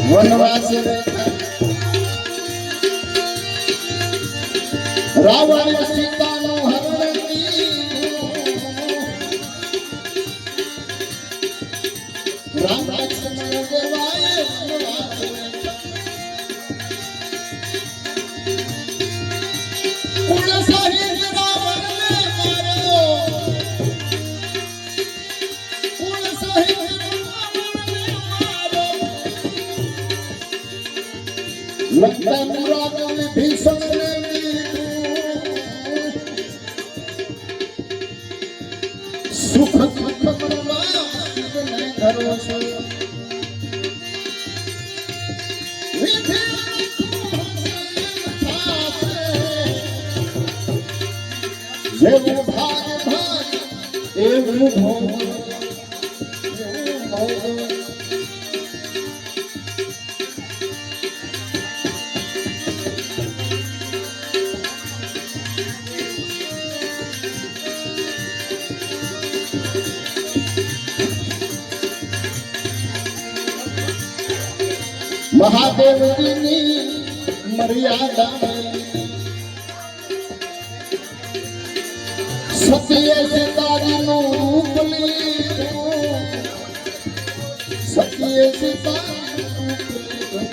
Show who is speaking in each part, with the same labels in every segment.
Speaker 1: વનવાસ રાવણ સીતાનું હરણ રામ લક્ષ્મણ દેવાય વનવાસ કુળ સહિત રાવણને માર્યો કુળ સહિત રાવણને માર્યો લંકા મુરાદ વિભીષણને સુખ દુઃખ કરવા શિવને ધરો છો જેવું ભાગ ભાગ એવું ભોગ મહાદેવજીની મર્યાદા સતીએ સીતાજીનું રૂપ લીધું સતીએ સીતાજીનું રૂપ લીધું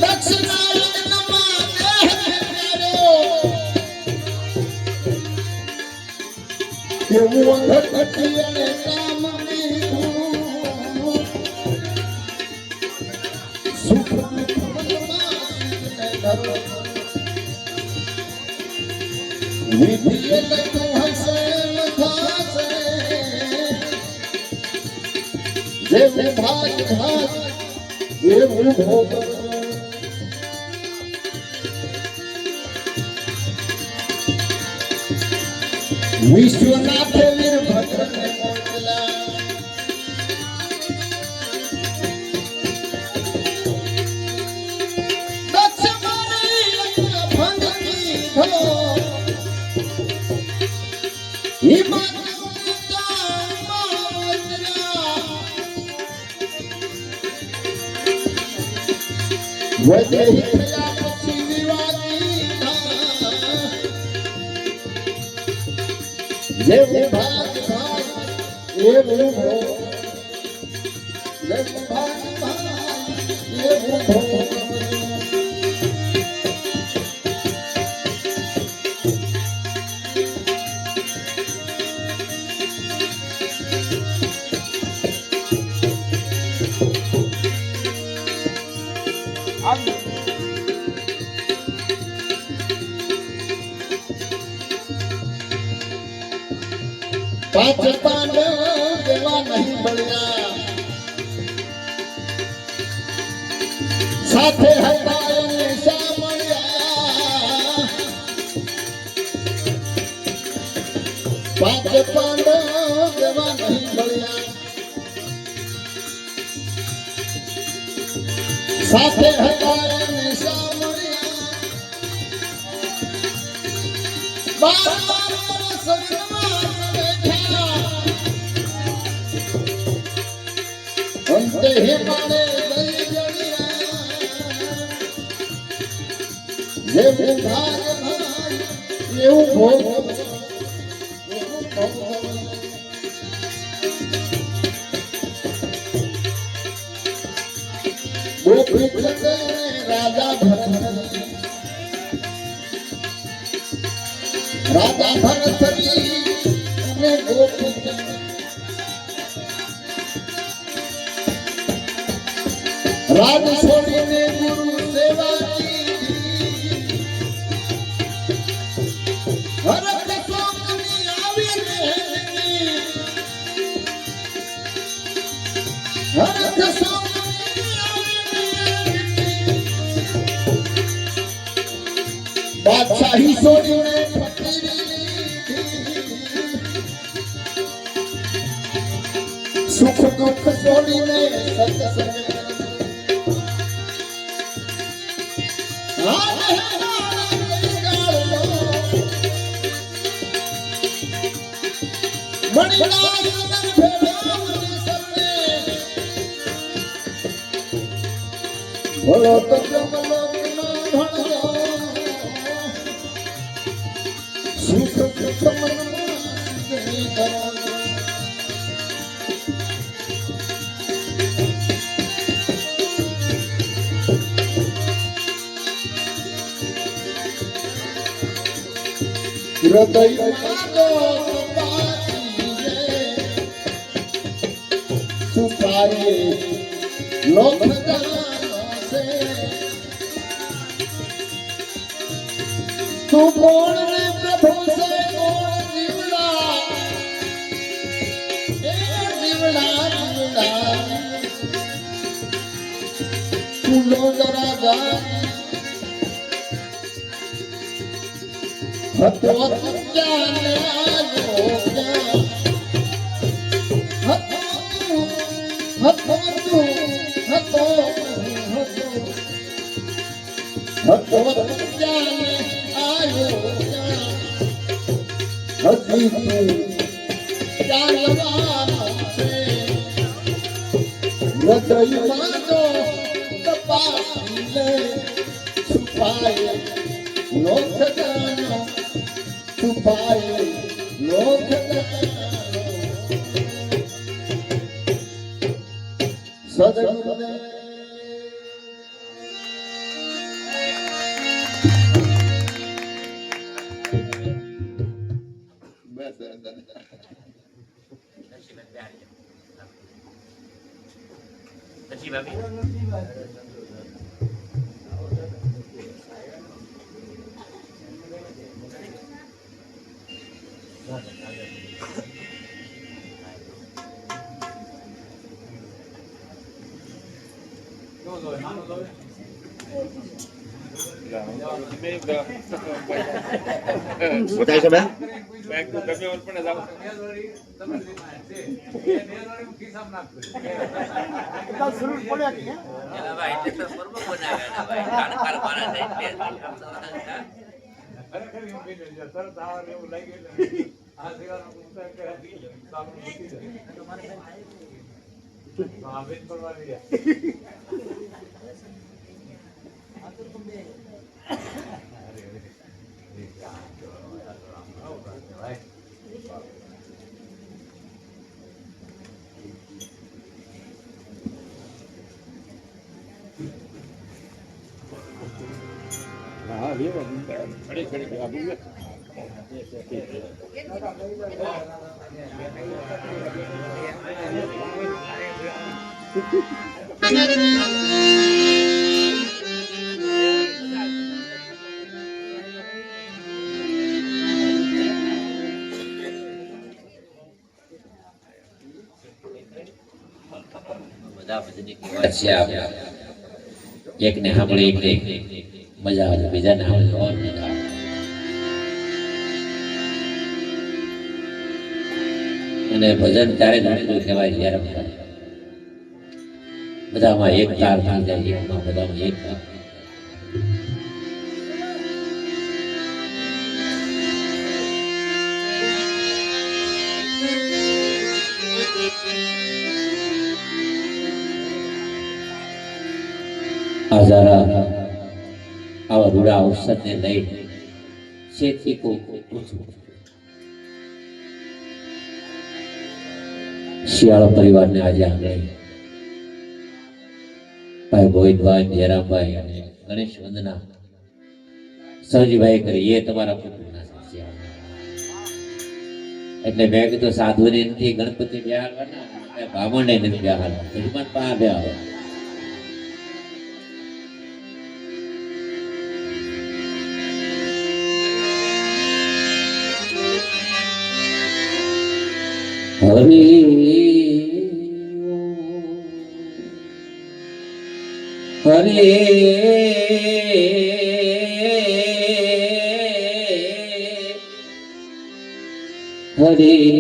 Speaker 1: દક્ષિણા યજ્ઞમાં દેહ ફેર્યો એવું અંધકટી અને કામ વિધિએ કયું હશે થશે જેવું ભાગ ભાગ એવું ભોગ વિશ્વનાથે વીરભદ્રને મોકલા જેવું ભાગ ભાગ એવું ભોગ જેવું ભાગ ભાગ એવું ભોગ પાંચ પાંડવ દેવા નહીં મળ્યા સાથે હતા એને શા મળ્યા પાંચ પાંડવ દેવા નહીં મળ્યા સાથે હતા એને શા મળ્યા 12 વર્ષ અંતે હે મારે લઈ જણિયા જેવું ભાગ ભાગ એવું ભોગ ગોપી રાજા ભરત અને ગોપી રાજ છોડીને ગુરુ સેવા ભરત સોમની આવીને ભરત સોમની આવીને બાદશાહી છોડીને સુખ દુઃખ છોડીને સત્સંગ ભલો તો જમલો ભણો સુખ સુખ મનમાં હૃદયમાં તો છુપાએ લોક જાણશે તું કોણ રે પ્રભુ સે કોણ જીવડા એ જીવડા તું લો જરા જા હતો જાને આયો સદગુરુદેવ
Speaker 2: बताइए सब
Speaker 3: बैंक तो कभी और पड़े जाओ
Speaker 2: शुरू पड़े की
Speaker 4: એલા ભાઈ એટલે તો ફોર્મ બનાવ્યા ભાઈ કાળકાર મારા છે એટલે
Speaker 3: અરે ખરી હું બેન સર તાર એવું લાગી ગયું આ સેવાનો મુક્ત કરે સામે મૂકી દે હા બેન પરવાની છે
Speaker 2: हाँ ये खड़े खड़े अभी
Speaker 4: બધા ભજનની વાત છે આપણે એકને સાંભળી એકને મજા આવે બીજાને સાંભળી ઓર મજા આવે અને ભજન ત્યારે નોકરું કહેવાય જ્યારે બધામાં એક તાર થઈ જાય એકમાં બધામાં એક તાર આઝારા આવા રૂડા અવસરને લઈ શેઠી કો પૂછું શિયાળા પરિવારને આજે આપણે ભાઈ ગોવિંદભાઈ જયરામભાઈ અને ગણેશ વંદના સહજીભાઈ કરી એ તમારા કુટુંબના છે એટલે મેં કીધું સાધુને નથી ગણપતિ બિહારવાના બ્રાહ્મણને નથી બિહારવાના યજમાન પા બિહારવા હરે હરે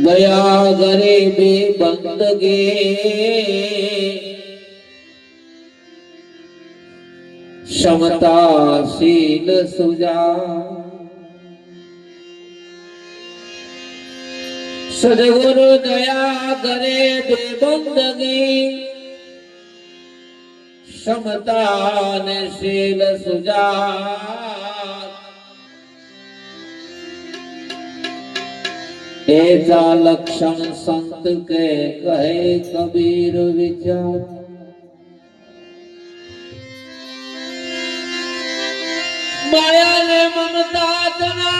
Speaker 4: गया गरीबी बंदगी समताशील सुजा सदगुरु दया करे बेबंदगी समता ने शील सुजा ऐसा लक्षण संत के कहे कबीर विचार माया ने ममता तना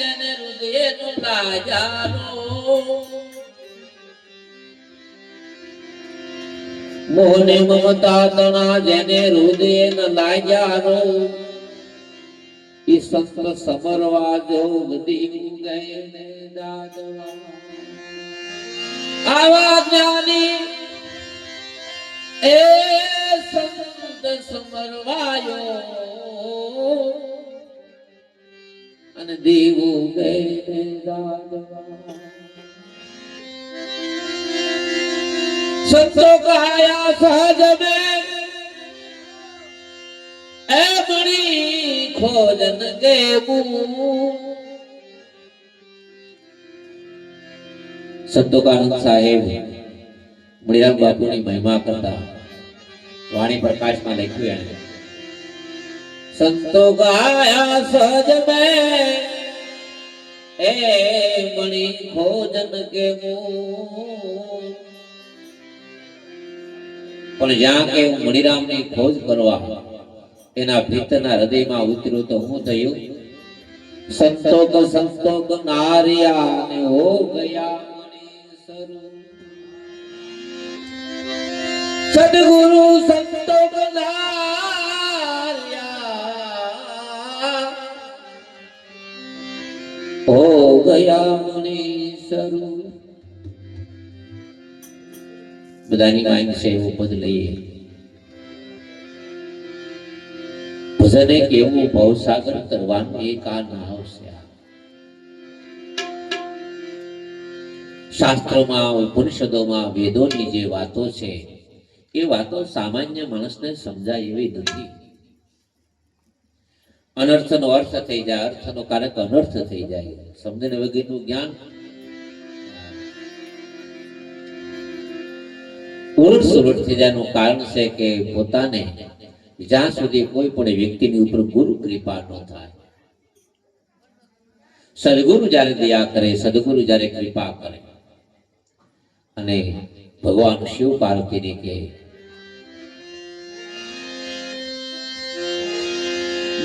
Speaker 4: जन हृदय नु लाजारो मोह ने ममता तना जने हृदय न लाजारो इस संत समरवा जोग दीव गए ने दादवा आवा ज्ञानी ए संत समरवायो अन दीव गए ने दादवा संतो कहाया सहज में ए मणि खोजन गेबू संतो का आनंद साहेब मुनिराम बापू ની મહિમા કરતા વાણી પ્રકાશ માં લખ્યું એને સંતો ગાયા સહજ મેં એ મણિ ખોજન કેવું પણ જ્યાં કે મણિરામ ની ખોજ કરવા એના ભીતરના હૃદયમાં ઉતર્યું તો હું થયું સંતોક નારિયા ને હો ગયા સદગુરુ સંતોક નારિયા હો ગયા મુનીસરુ બધાની માંગ છે એવું પદ લઈએ ભજને કેવું ભવસાગર કરવાનું એક આ નાવ છે શાસ્ત્રોમાં ઉપનિષદોમાં વેદોની જે વાતો છે એ વાતો સામાન્ય માણસને સમજાય એવી નથી અનર્થનો અર્થ થઈ જાય અર્થનો કારક અનર્થ થઈ જાય સમજણ વગરનું જ્ઞાન ઉલટ સુલટ થઈ જવાનું કારણ છે કે પોતાને જ્યાં સુધી કોઈ પણ વ્યક્તિની ઉપર ગુરુ કૃપા ન થાય સદગુરુ જ્યારે દયા કરે સદગુરુ જ્યારે કૃપા કરે અને ભગવાન શિવ પાર્વતીને કે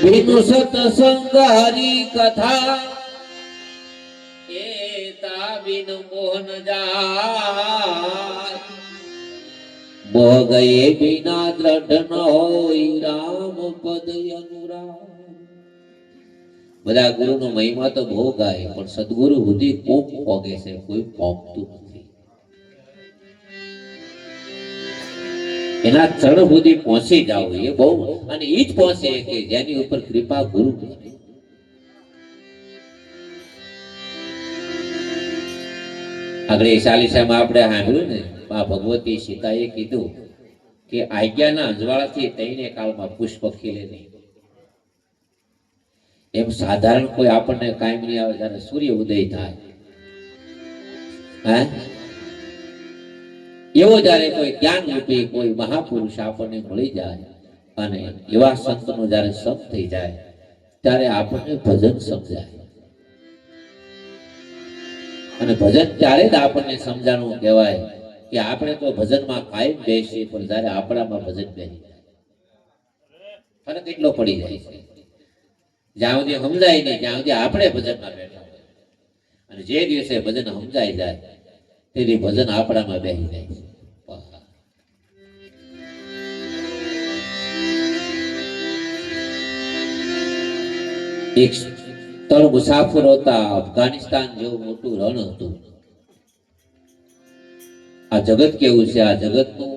Speaker 4: બિનુ સત્સંગ હરી કથા એ તા બિન મોહન જાય મોહ ગયે બિના દ્રઢ ન હોય રામ પદ અનુરાગ બધા ગુરુનો મહિમા તો બહુ ગાય પણ સદગુરુ સુધી કોક પોગે છે કોઈ પોગતું નથી એના ચરણ સુધી પહોંચી જાવ એ બહુ અને એ જ પહોંચે કે જેની ઉપર કૃપા ગુરુ કરે આગળ 40માં આપણે સાંભળ્યું ને મા ભગવતી સીતાએ કીધું કે આજ્ઞાના અજવાળાથી તઈને કાળમાં પુષ્પ ખીલે નહીં એમ સાધારણ કોઈ આપણને કાયમ નહીં આવે જ્યારે સૂર્ય ઉદય થાય એવો જ્યારે કોઈ જ્ઞાન રૂપી કોઈ મહાપુરુષ આપણને મળી જાય અને એવા સંતનો જ્યારે સંગ થઈ જાય ત્યારે આપણને ભજન સમજાય અને ભજન ત્યારે જ આપણને સમજાણું કહેવાય કે આપણે તો ભજનમાં કાયમ બેસીએ પણ જ્યારે આપણામાં ભજન બેસી જાય ફરક એટલો પડી જાય છે જ્યાં સુધી સમજાય નહીં ત્યાં સુધી આપણે ભજનમાં બેઠા હોય અને જે દિવસે ભજન સમજાઈ જાય તેથી ભજન આપણામાં બેસી જાય છે એક સ્થળ મુસાફર હતા અફઘાનિસ્તાન જેવું મોટું રણ હતું આ જગત કેવું છે આ જગતનું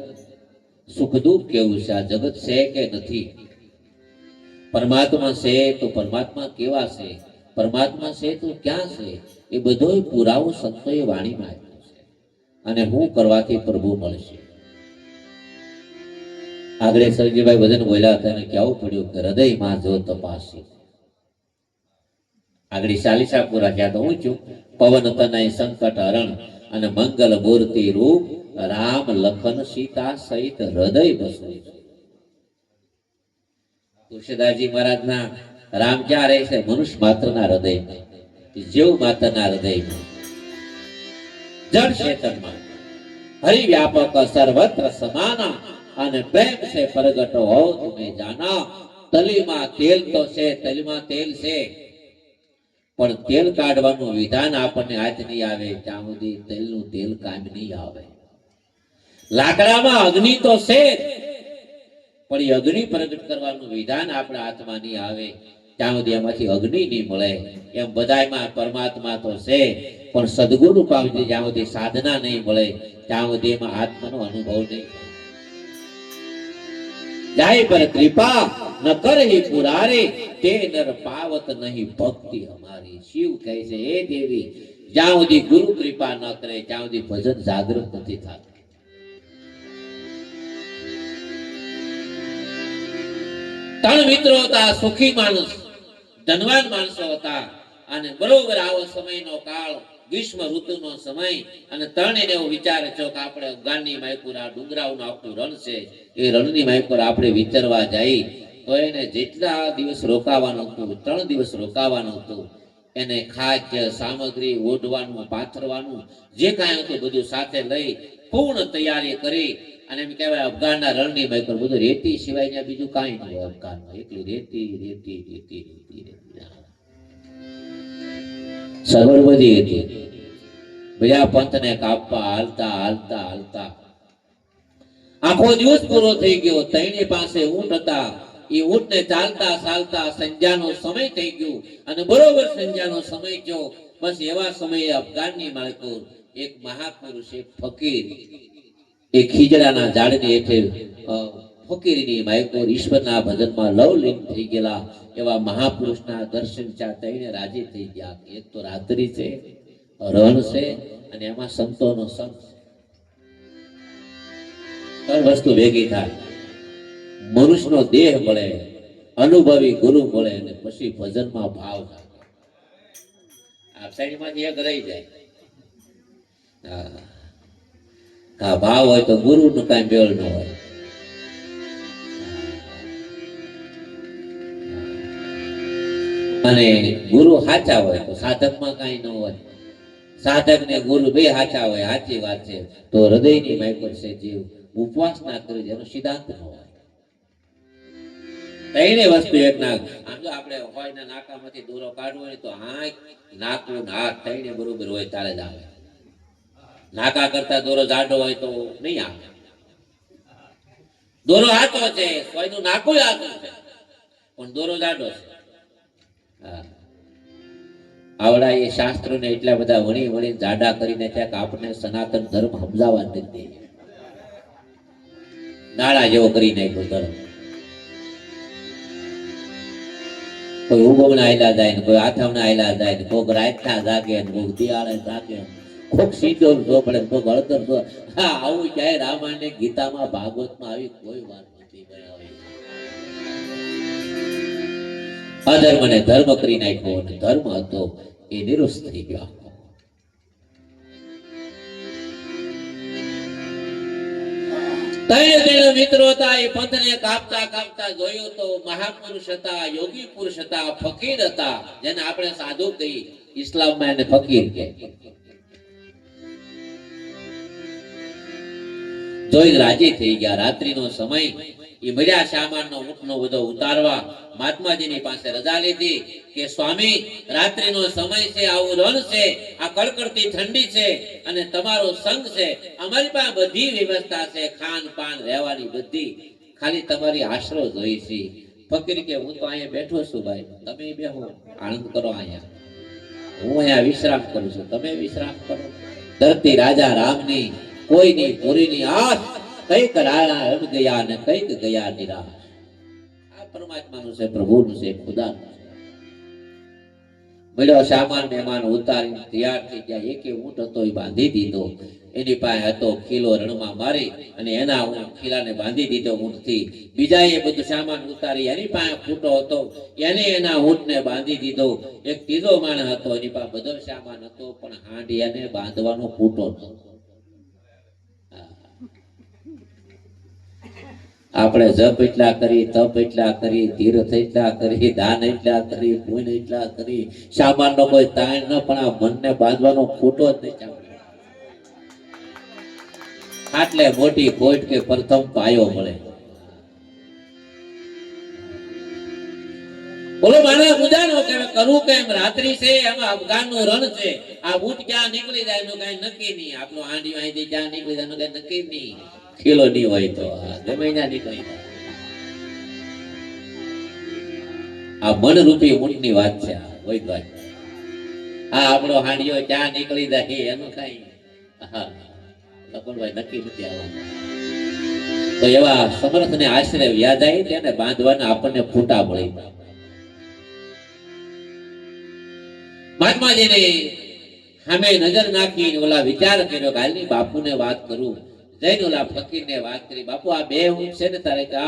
Speaker 4: સુખ દુઃખ કેવું છે આ જગત છે કે નથી પરમાત્મા છે તો પરમાત્મા કેવા છે પરમાત્મા છે તો ક્યાં છે એ બધો પુરાવો સંતોએ વાણીમાં આપ્યો છે. અને હું કરવાથી પ્રભુ મળશે. આગળ સરજીભાઈ ભજન બોલ્યા હતા અને કેવું પડ્યું કે હૃદયમાં જો તપાસી. આગળ ચાલીસા પૂરા થયા તો હું છું પવન તનય સંકટ હરણ અને મંગલ મૂર્તિ રૂપ રામ લખન સીતા સહિત હૃદય બસવું છે. તુલસીદાસજી મહારાજના રામ ક્યાં રહે છે? મનુષ્ય માત્રના હૃદયમાં, જીવ માત્રના હૃદયમાં, જળ ક્ષેત્રમાં હરિવ્યાપક સર્વત્ર સમાના અને પ્રેમ છે પ્રગટ હો તમે જાના. તલીમાં તેલ તો છે, તલીમાં તેલ છે, પણ તેલ કાઢવાનું વિધાન આપણને હાથ નહીં આવે ત્યાં સુધી તેલનું તેલ કામ નહીં આવે. લાકડામાં અગ્નિ તો છે, પણ એ અગ્નિ પ્રગટ કરવાનું વિધાન આપણા હાથમાં નહીં આવે ત્યાં સુધી એમાંથી અગ્નિ નહીં મળે. એમ બધાયમાં પરમાત્મા તો છે, પણ સદગુરુ પામી જ્યાં સુધી સાધના નહીં મળે ત્યાં સુધી એમાં આત્માનો અનુભવ નહીં. જાય પર કૃપા ન કરહી પુરારે તે નર પાવત નહીં ભક્તિ અમારી. શિવ કહે છે એ દેવી જ્યાં સુધી ગુરુ કૃપા ન કરે ત્યાં સુધી ભજન જાગૃત નથી થતું. ત્રણ મિત્રો હતા, સુખી માણસ, ધનવાન માણસો હતા. અને બરોબર આવો સમયનો કાળ, ગ્રીષ્મ ઋતુનો સમય, અને ત્રણેય એવો વિચાર થયો કે આપણે અફઘાનની માયપુર આ ડુંગરાઓનું આખું રણ છે, એ રણની માયપુર આપણે વિચરવા જઈ તો એને જેટલા દિવસ રોકાવાનું હતું, 3 દિવસ રોકાવાનું હતું, એને ખાદ્ય સામગ્રી, ઓઢવાનું, પાથરવાનું જે કાંઈ હતું બધું સાથે લઈ પૂર્ણ તૈયારી કરી. અને એમ કહેવાય અફઘાનના રણની માયપુર બધું રેતી સિવાય ત્યાં બીજું કાંઈ નહીં હોય. અફઘાનમાં એકલી રેતી રેતી રેતી રેતી રેતી સગવડ બધી હતી. બીજા પંથને કાપવા હાલતા હાલતા હાલતા આખો દિવસ પૂરો થઈ ગયો. તઈની પાસે ઊંટ હતા, એ ઊંટને ચાલતા ચાલતા સંધ્યાનો સમય થઈ ગયો. અને બરોબર સંધ્યાનો સમય ગયો. બસ એવા સમયે અફઘાનની માલકુર એક મહાપુરુષ, એક ફકીર, એ ખીજડાના ઝાડની હેઠે ફકીરની માયકોર ઈશ્વરના ભજનમાં લવલીન થઈ ગયેલા એવા મહાપુરુષના દર્શન ચાહતા રાજી થઈ ગયા. એક તો રાત્રિ છે, રણ છે, અને એમાં સંતોનો સંગ. ત્રણ વસ્તુ ભેગી થાય: મનુષ્યનો દેહ મળે, અનુભવી ગુરુ મળે, અને પછી ભજનમાં ભાવ થાય. આ સાઈડમાંથી એક રહી જાય. હા, ભાવ હોય તો ગુરુ નું કઈ મેળ ન હોય. અને ગુરુ સાચા હોય તો સાધકમાં કઈ ન હોય. સાધક ને ગુરુ બે સાચા હોય, સાચી વાત છે, તો હૃદયની માયકોર છે જીવ ઉપવાસ ના કરે એનો સિદ્ધાંત ન હોય. ત્રણે વસ્તુ એક નાક. આમ જો આપણે હોય ના નાકામાંથી દોરો કાઢવો હોય તો આંખ, નાકું, હાથ ત્રણે બરોબર હોય ત્યારે જ આવે. નાકા કરતા દોરો જાડો હોય તો નહીં આવે. દોરો હાથો છે, સોયનું નાકું હાથું છે, પણ દોરો જાડો છે. આવડા એ શાસ્ત્રોને એટલા બધા વણી વણી જાડા કરીને ત્યાં કે આપણે સનાતન ધર્મ સમજાવવા નથી. નાળા જેવો કરી નાખ્યો ધર્મ. કોઈ ઉગમણા આયલા જાય ને કોઈ આથમણા આયલા જાય ને કોઈક રાતના જાગે ને કોઈક દિવાળે જાગે, કોઈક સીધો જો પડે, કોઈક હળદર જો. હા, આવું ક્યાંય રામાયણ ને ગીતામાં ભાગવતમાં આવી કોઈ વાત નથી. અધર્મ ને ધર્મ કરી નાખ્યો, અને ધર્મ હતો એ નિરુસ્ત થઈ ગયો. ત્રણ મિત્રો હતા. એ પંથને કાપતા કાપતા જોયું તો મહાપુરુષ હતા, યોગી પુરુષ હતા, ફકીર હતા, જેને આપણે સાધુ કહી, ઇસ્લામમાં એને ફકીર કહે. જોઈ રાજી થઈ ગયા. રાત્રિનો સમય, એ મળ્યા સામાનનો ઊંટનો બધો ઉતારવા. મહાત્માજીની પાસે રજા લીધી કે સ્વામી, રાત્રિનો સમય છે, આવું રણ છે, આ કડકડતી ઠંડી છે, અને તમારો સંગ છે, અમારી પાસે બધી વ્યવસ્થા છે, ખાન પાન રહેવાની બધી, ખાલી તમારી આશરો જોઈ છે. ફકીર કે હું તો અહીંયા બેઠો છું ભાઈ, તમે બેહો, આનંદ કરો અહીંયા, હું અહીંયા વિશ્રામ કરું છું, તમે વિશ્રામ કરો. ધરતી રાજા રામની, કોઈની પૂરીની આશ, કઈક રાણા રમ ગયા ને કઈક ગયા નિરાશ. આ પરમાત્માનું છે, પ્રભુનું છે, ખુદાનું છે. મળ્યો સામાન મહેમાન ઉતારી તૈયાર થઈ ગયા. એકે ઊંટ હતો એ બાંધી દીધો. એની પાસે હતો ખીલો રણમાં મારી અને એના ખીલાને બાંધી દીધો ઊંટથી. બીજાએ બધું સામાન ઉતારી એની પાસે ફૂટો હતો એને એના ઊંટને બાંધી દીધો. એક ત્રીજો માણસ હતો એની પાસે બધો સામાન હતો પણ હાંડી એને બાંધવાનો ફૂટો નહોતો. આપણે જપ એટલા કરી, તપ એટલા કરી, તીર્થ એટલા કરી, દાન એટલા કરી, પુણ્ય એટલા કરી, સામાનનો કોઈ તાણ ન, પણ આ મનને બાંધવાનો ફૂટો જ નહીં. આટલે મોટી ખોટ કે પ્રથમ પાયો મળે. બોલો મારા મુજાનો કે કરું કેમ, રાત્રિ છે એમાં અફઘાનનું રણ છે. આ ઊંટ ક્યાં નીકળી જાય એનું કઈ નક્કી નહીં. આપણો હાંડી અહીંથી ક્યાં નીકળી જાય એનું કઈ નક્કી નહીં. ખીલો નહીં હોય તો ગમે ત્યાં નીકળી જાય. આ મનરૂપી ઊંટની વાત છે. હોય વાત આ આપણો હાંડીઓ ક્યાં નીકળી જાય એનું કઈ લખનભાઈ નક્કી નથી આવવાનું. તો એવા સમર્થ ને આશરે વ્યાજાય તેને બાંધવાના આપણને ફૂટા મળી. મહાત્માજીને સામે નજર નાખી ઓલા વિચાર કર્યો કે હાલની બાપુને વાત કરું. જઈને ઓલા ફકીરને વાત કરી, બાપુ આ બે ઊંટ છે ને તારે કે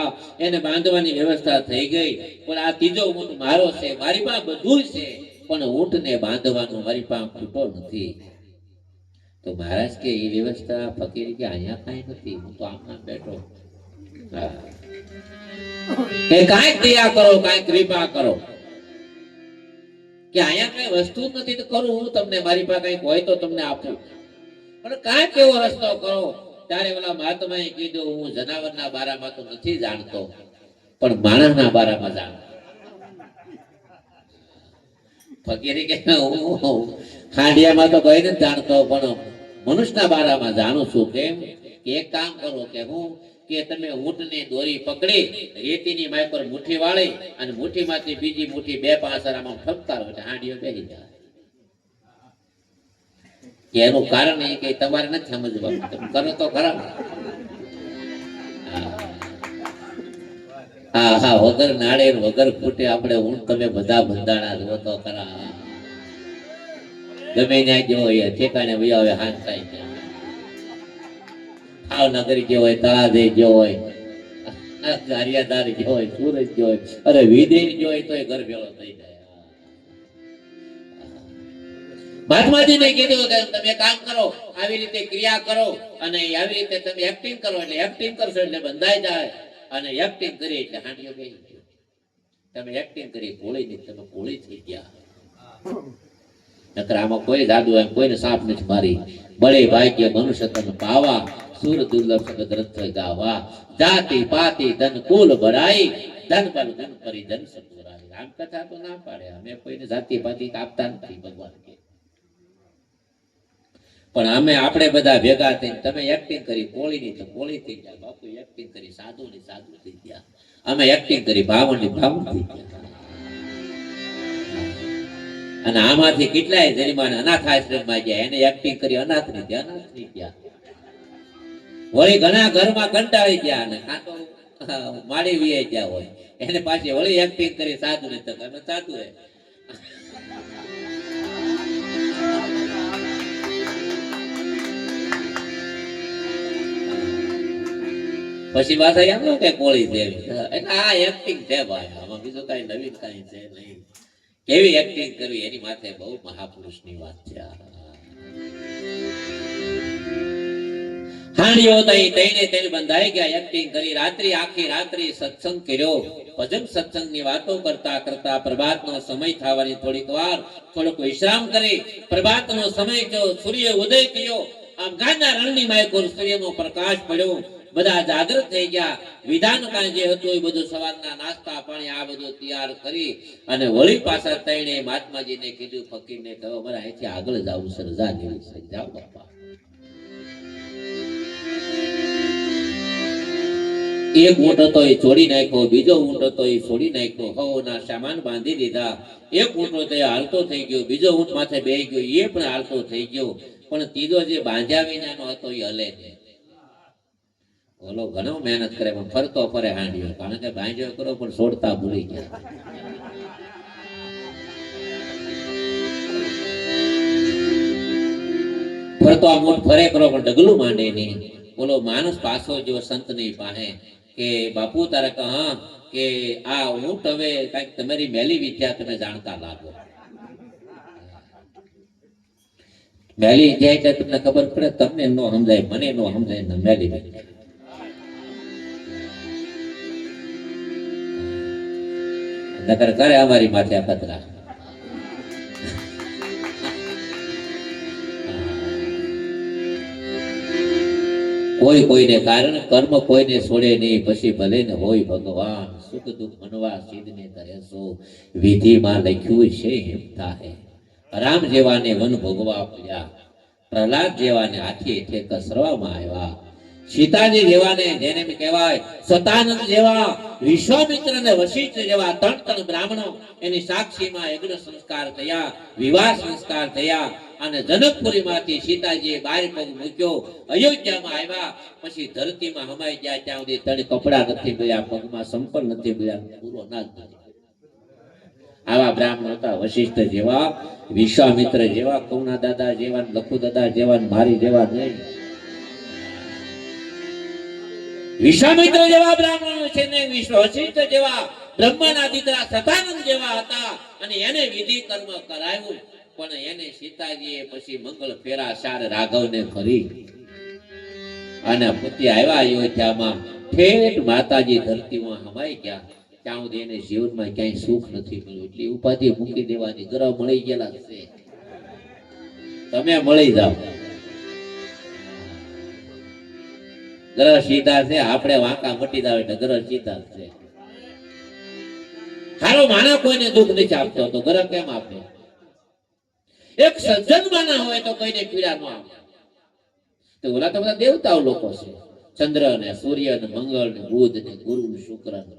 Speaker 4: એને બાંધવાની વ્યવસ્થા થઈ ગઈ, પણ આ ત્રીજો ઊંટ મારો છે, મારી પાસે બધું છે, પણ ઊંટને બાંધવાનું મારી પાસે ફૂટો નથી. તો મહારાજ કે એ વ્યવસ્થા ફકીર કે અહીંયા કઈ નથી, હું તો આમ બેઠો. કે કાંઈક દયા કરો, કાંઈક કૃપા કરો, કે અહીંયા કઈ વસ્તુ નથી તો કરું હું તમને, મારી પાસે કઈક હોય તો તમને આપું, પણ કાંઈક એવો રસ્તો કરો. ત્યારે ઓલા મહાત્માએ કીધું હું જનાવરના બારામાં તો નથી જાણતો, પણ માણસના બારામાં જાણતો. ફકીરી કે હું ખાંડિયામાં તો કઈ નથી જાણતો, પણ મનુષ્યના બારામાં જાણું છું. કેમ કે એક કામ કરો કે હું કે તમે ઊંટની દોરી પકડી રેતીની માય પર મુઠ્ઠી વાળી અને મુઠ્ઠીમાંથી બીજી મુઠ્ઠી બે પાંસરામાં ઠપકારો એટલે હાંડીઓ બેસી જાય. એનું કારણ એ કે તમારે નથી સમજવાનું, તમે કરો તો ખરા. હા હા, વગર નાળે વગર ફૂટે આપણે ઊંટ તમે બધા બંધાણા જુઓ તો ખરા. ગમે ત્યાં ગયો હોય ઠેકાણે વયા હોય, હાથ થાય છે. ભાવનગર ગયો હોય, તળાજે ગયો હોય, ગારિયાધાર ગયો હોય, સુરત ગયો હોય, અરે વિદેશ ગયો હોય તો ઘર ભેળો થઈ જાય. મહાત્માજીને કીધું કે તમે કામ કરો, આવી રીતે ક્રિયા કરો અને આવી રીતે તમે એક્ટિંગ કરો, એટલે એક્ટિંગ કરશો એટલે બંધાઈ જાય, અને એક્ટિંગ કરી એટલે હાંડીઓ બેસી ગયો. તમે એક્ટિંગ કરી કોળી નહીં, તમે કોળી થઈ ગયા. નકર આમાં કોઈ જાદુ એમ કોઈને સાપ નથી મારી. બળે ભાગ્ય મનુષ્ય તન પાવા, સુર દુર્લભ સગત રથ ગાવા, જાતિ પાતિ ધન કુલ ભરાઈ, ધન બલ ધન પરી ધન સતુરાઈ. આમ કથા તો ના પાડે, અમે કોઈને જાતિ પાતિ આપતા નથી ભગવાન કે, પણ અમે આપણે બધા ભેગા થઈને તમે એક્ટિંગ કરી કોળીની તો કોળી થઈ ગયા, બાપુ એક્ટિંગ કરી સાધુની સાધુ થઈ ગયા, અમે એક્ટિંગ કરી ભાવણની ભાવણ થઈ ગયા. અને આમાંથી કેટલાય જરીમાન અનાથ આશ્રમમાં ગયા, એને એક્ટિંગ કરી અનાથની ત્યાં અનાથ થઈ ગયા. વળી ઘણા ઘરમાં કંટાળી ગયા અને કાં તો માળી વીએ ગયા હોય, એને પાછી વળી એક્ટિંગ કરી સાધુ ને તો અમે સાધુ હે. પછી પાછા એમ ન કે કોળી દેવી, એટલે આ એક્ટિંગ છે ભાઈ, આમાં બીજું કઈ નવીન કઈ છે નહીં. કેવી એક્ટિંગ કરવી એની માથે બહુ મહાપુરુષની વાત છે. હાંડીઓ તઈ તઈને તેને બંધાઈ ગયા, એક્ટિંગ કરી, રાત્રિ આખી રાત્રિ સત્સંગ કર્યો. ભજન સત્સંગની વાતો કરતા કરતા પ્રભાતનો સમય થવાની થોડીક વાર થોડોક વિશ્રામ કરી, પ્રભાતનો સમય થયો, સૂર્ય ઉદય થયો. આમ ગાના રણની માયકોર સૂર્યનો પ્રકાશ પડ્યો, બધા જાગૃત થઈ ગયા. વિધાન કાંઈ જે હતું એ બધું સવારના નાસ્તા પાણી આ બધું તૈયાર કરી અને વળી પાછા તઈને મહાત્માજીને કીધું, ફકીરને કહો મારે અહીંથી આગળ જવું છે, રજા લેવી છે, જાઓ બાપા. એક ઊંટ હતો એ છોડી નાખ્યો, બીજો ઊંટ હતો એ છોડી નાખ્યો, હવના સામાન બાંધી દીધા. એક ઊંટ હતો એ હાલતો થઈ ગયો, બીજો ઊંટ માથે બેસી ગયો, એ પણ હાલતો થઈ ગયો, પણ ત્રીજો જે બાંધ્યા વિનાનો હતો એ હલે નહીં. ઓલો ઘણો મહેનત કરે પણ ફરતો ફરે હાંડીઓ, કારણ કે બાંધ્યો કરો પણ છોડતા ભૂલી ગયા. ફરતો આ ઊંટ ફરે કરો પણ ડગલું માંડે નહીં. બોલો માણસ પાછો જો સંત નહીં પાસે કે બાપુ તારે હા કે આ ઊંટ હવે કઈક તમારી મેલી વિદ્યા તમે જાણતા લાગો. મેલી વિદ્યા એટલે તમને ખબર પડે, તમને નો સમજાય, મને નો સમજાય ને મેલી વિદ્યા. નકર કરે અમારી માથે આ કતરા. કોઈ કોઈને કારણ કર્મ કોઈને છોડે નહીં, પછી ભલે ને હોય ભગવાન. સુખ દુઃખ મનવા સિદ્ધને કરે સો, વિધિમાં લખ્યું છે એમ થાય. રામ જેવાને વન ભોગવા પડ્યા, પ્રહલાદ જેવાને હાથી હેઠે કસરવામાં આવ્યા, સીતાજી જેવાને જેને કહેવાય સતાનંદ જેવા, વિશ્વામિત્ર ને વશિષ્ઠ જેવા ત્રણ ત્રણ બ્રાહ્મણો એની સાક્ષીમાં યજ્ઞ સંસ્કાર થયા, વિવાહ સંસ્કાર થયા. અને જનકપુરી માંથી સીતાજીએ બાર પગ મૂક્યો, અયોધ્યામાં આવ્યા, પછી ધરતીમાં હમાઈ ગયા ત્યાં સુધી તળ કપડા નથી મળ્યા, પગમાં સંપલ નથી મળ્યા, પૂરો અનાજ નથી. આવા બ્રાહ્મણ હતા. વશિષ્ઠ જેવા, વિશ્વામિત્ર જેવા, કૌના દાદા જેવા, લખુ દાદા જેવા, મારી જેવા નહીં. વિશ્વામિત્ર જેવા બ્રાહ્મણો છે ને વશિષ્ઠ જેવા બ્રહ્માના દીકરા સતાનંદ જેવા હતા. અને એને વિધિ કર્મ કરાવ્યું, પણ એને સીતાજીએ પછી મંગળ ફેરા ચાર રાઘવને ફરી અને પછી આવ્યા અયોધ્યામાં. ઠેઠ માતાજી ધરતીમાં હમાઈ ગયા ત્યાં સુધી એને જીવનમાં ક્યાંય સુખ નથી મળ્યું. એટલી ઉપાધિ મૂકી દેવાની. ગ્રહ મળી ગયેલા છે, તમે મળી જાઓ. ગ્રહ સીધા છે, આપણે વાંકા મટી જાવ એટલે ગ્રહ સીધા છે. હારો માણા કોઈને દુઃખ નથી આપતો તો ગ્રહ કેમ આપે? એક સજ્જન માના હોય તો કોઈને પીડા ન આપે. તો ઓલા તો બધા દેવતાઓ લોકો છે, ચંદ્ર ને સૂર્ય ને મંગળ ને બુધ ને ગુરુ ને શુક્ર ને.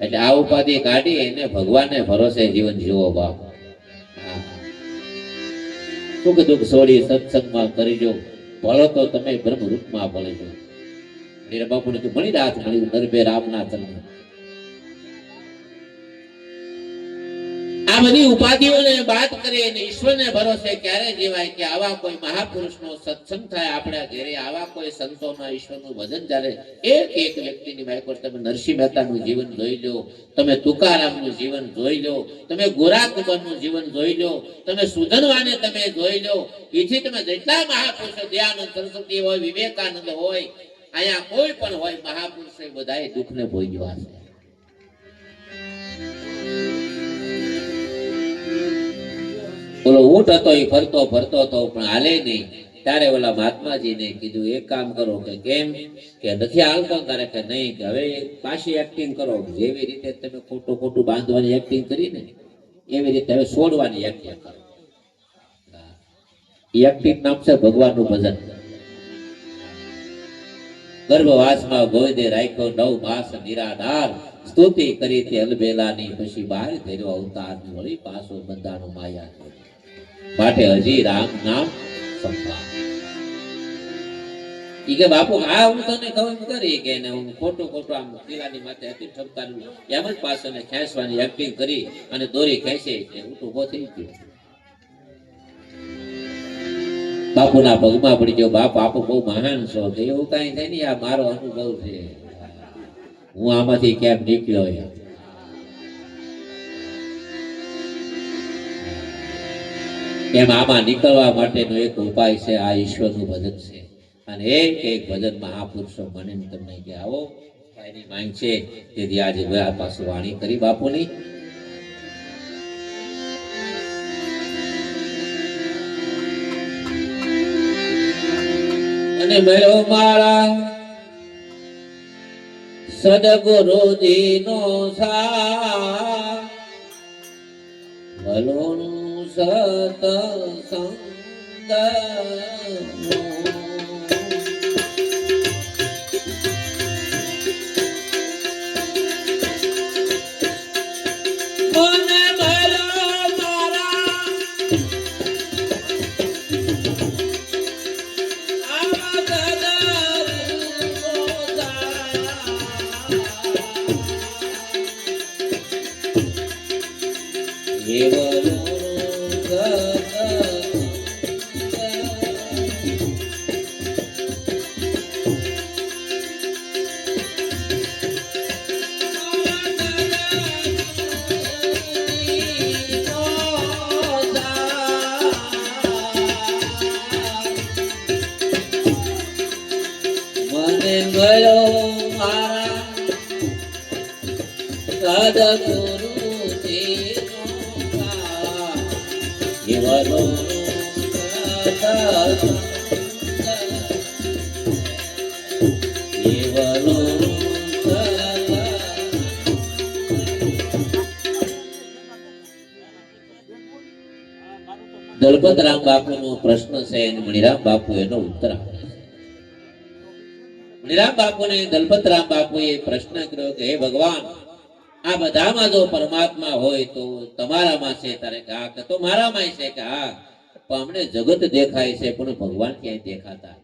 Speaker 4: એટલે આ ઉપાધિ કાઢી એને ભગવાનને ભરોસે જીવન જીવો બાપ. સુખ દુઃખ છોડી સત્સંગમાં કરીજો, ભળો તો તમે બ્રહ્મ રૂપમાં ભળીજો. હીરા બાપુને તો મળી રાત મળ્યું નરભે રામના ચરણ. આ બધી ઉપાધિઓને બાદ કરી અને ઈશ્વરને ભરોસે ક્યારે જીવાય કે આવા કોઈ મહાપુરુષનો સત્સંગ થાય આપણા ઘરે, આવા કોઈ સંતોના ઈશ્વરનું ભજન ચાલે. એક એક વ્યક્તિની વાય તમે નરસિંહ મહેતાનું જીવન જોઈ લો, તમે તુકારામનું જીવન જોઈ લો, તમે ગોરાકુબરનું જીવન જોઈ લો, તમે સુધનવાને તમે જોઈ લો. એથી તમે જેટલા મહાપુરુષો દયાનંદ સરસ્વતી હોય, વિવેકાનંદ હોય, અહીંયા કોઈ પણ હોય મહાપુરુષો બધાએ દુઃખને ભોગવ્યા છે. ઓલો ઊંટ હતો એ ફરતો ફરતો હતો પણ હાલે નહીં. ત્યારે ઓલા મહાત્માજીને કીધું એક કામ કરો કે કેમ કે નથી હાલતો તારે કે નહીં, કે હવે પાછી એક્ટિંગ કરો. જેવી રીતે તમે ખોટું ખોટું બાંધવાની એક્ટિંગ કરી ને એવી રીતે હવે છોડવાની એક્ટિંગ કરો. એ એક્ટિંગ નામ છે ભગવાનનું ભજન. ગર્ભવાસમાં ગોવિંદે રાખ્યો 9 માસ નિરાધાર, સ્તુતિ કરી તે અલબેલાની, પછી બહાર ધર્યો અવતાર વળી પાછો બંધાણો માયા. માટે હજી રામ નામ સંભાળ. ઈ કે બાપુ આ હું તને કહું કરી કે હું ખોટું ખોટું આમ કિલ્લાની માથે હતી ઠપકારું એમ જ પાછળ ખેંચવાની એક્ટિંગ કરી અને દોરી ખેંચે એટલે હું તો ઉભો થઈ ગયો. બાપુના પગમાં પડી ગયો. બાપ આપો બહુ મહાન છો કે એવું કઈ થાય નહીં, આ મારો અનુભવ છે, હું આમાંથી કેમ નીકળ્યો. એમ આમાં નીકળવા માટેનો એક ઉપાય છે, આ ઈશ્વરનું ભજન છે. અને એક એક ભજન મહાપુરુષો મને તમને કે આવો એની માંગ છે. તેથી આજે આ પાછું વાણી કરી બાપુની. અને મળ્યો મારા સદગુરુજી નો સા, ભલોનું સતસંગ Eva મળો મારા સદગુરુ જીવનો દલપતરામ બાપુ નો પ્રશ્ન છે અને મણિરામ બાપુ એનો ઉત્તર આપે છે. મણિરામ બાપુ ને દલપતરામ બાપુએ પ્રશ્ન કર્યો કે હે ભગવાન, આ બધામાં જો પરમાત્મા હોય તો તમારામાં છે? તારે કે હા. કે તો મારામાં છે? કે હા. પણ અમને જગત દેખાય છે પણ ભગવાન ક્યાંય દેખાતા.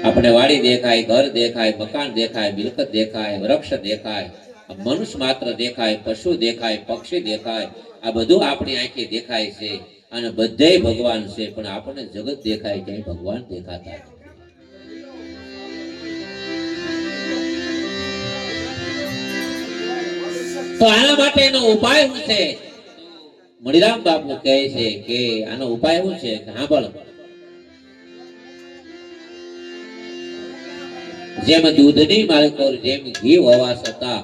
Speaker 4: આપણે વાડી દેખાય, ઘર દેખાય, મકાન દેખાય, મિલકત દેખાય, વૃક્ષ દેખાય, મનુષ્ય માત્ર દેખાય, પશુ દેખાય, પક્ષી દેખાય, આ બધું આપણી આંખે દેખાય છે અને બધે ભગવાન છે, પણ આપણને જગત દેખાય ક્યાંય ભગવાન દેખાતા નથી. તો આના માટેનો ઉપાય શું છે? મણિરામ બાપુ કહે છે કે આનો ઉપાય શું છે? હા બોલો. જેમ દૂધની માલકોર જેમ ઘી હોવા છતાં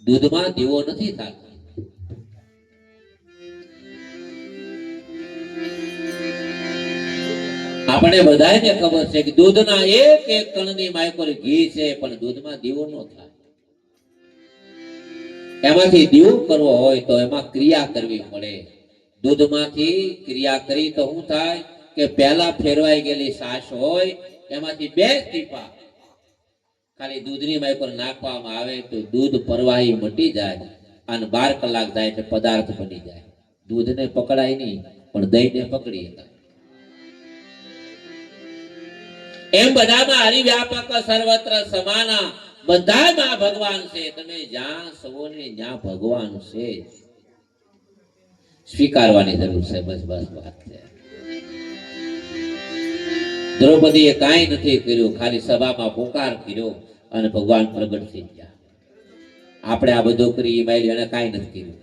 Speaker 4: દૂધમાં દીવો નથી થતો. આપણે બધાને ખબર છે કે દૂધના એક એક કણની માલકોર ઘી છે, પણ દૂધમાં દીવો ન થાય. એમાંથી દીવો કરવો હોય તો એમાં ક્રિયા કરવી પડે. દૂધમાંથી ક્રિયા કરી તો શું થાય કે પહેલા ફેરવાઈ ગયેલી સાસ હોય એમાંથી 2 ટીપા ખાલી દૂધની માય પર નાખવામાં આવે તો દૂધ પ્રવાહી મટી જાય અને 12 કલાક જાય એટલે પદાર્થ બની જાય. દૂધને પકડાય નહીં પણ દહીંને પકડી શકાય. એમ બધામાં હરિવ્યાપક સર્વત્ર સમાના, બધામાં ભગવાન છે. તમે જ્યાં સવો ને જ્યાં ભગવાન છે સ્વીકારવાની જરૂર છે. બસ બસ વાત છે. દ્રૌપદીએ કાંઈ નથી કર્યું, ખાલી સભામાં પોકાર કર્યો અને ભગવાન પ્રગટ થઈ ગયા. આપણે આ બધું કરી એને કાંઈ નથી કર્યું.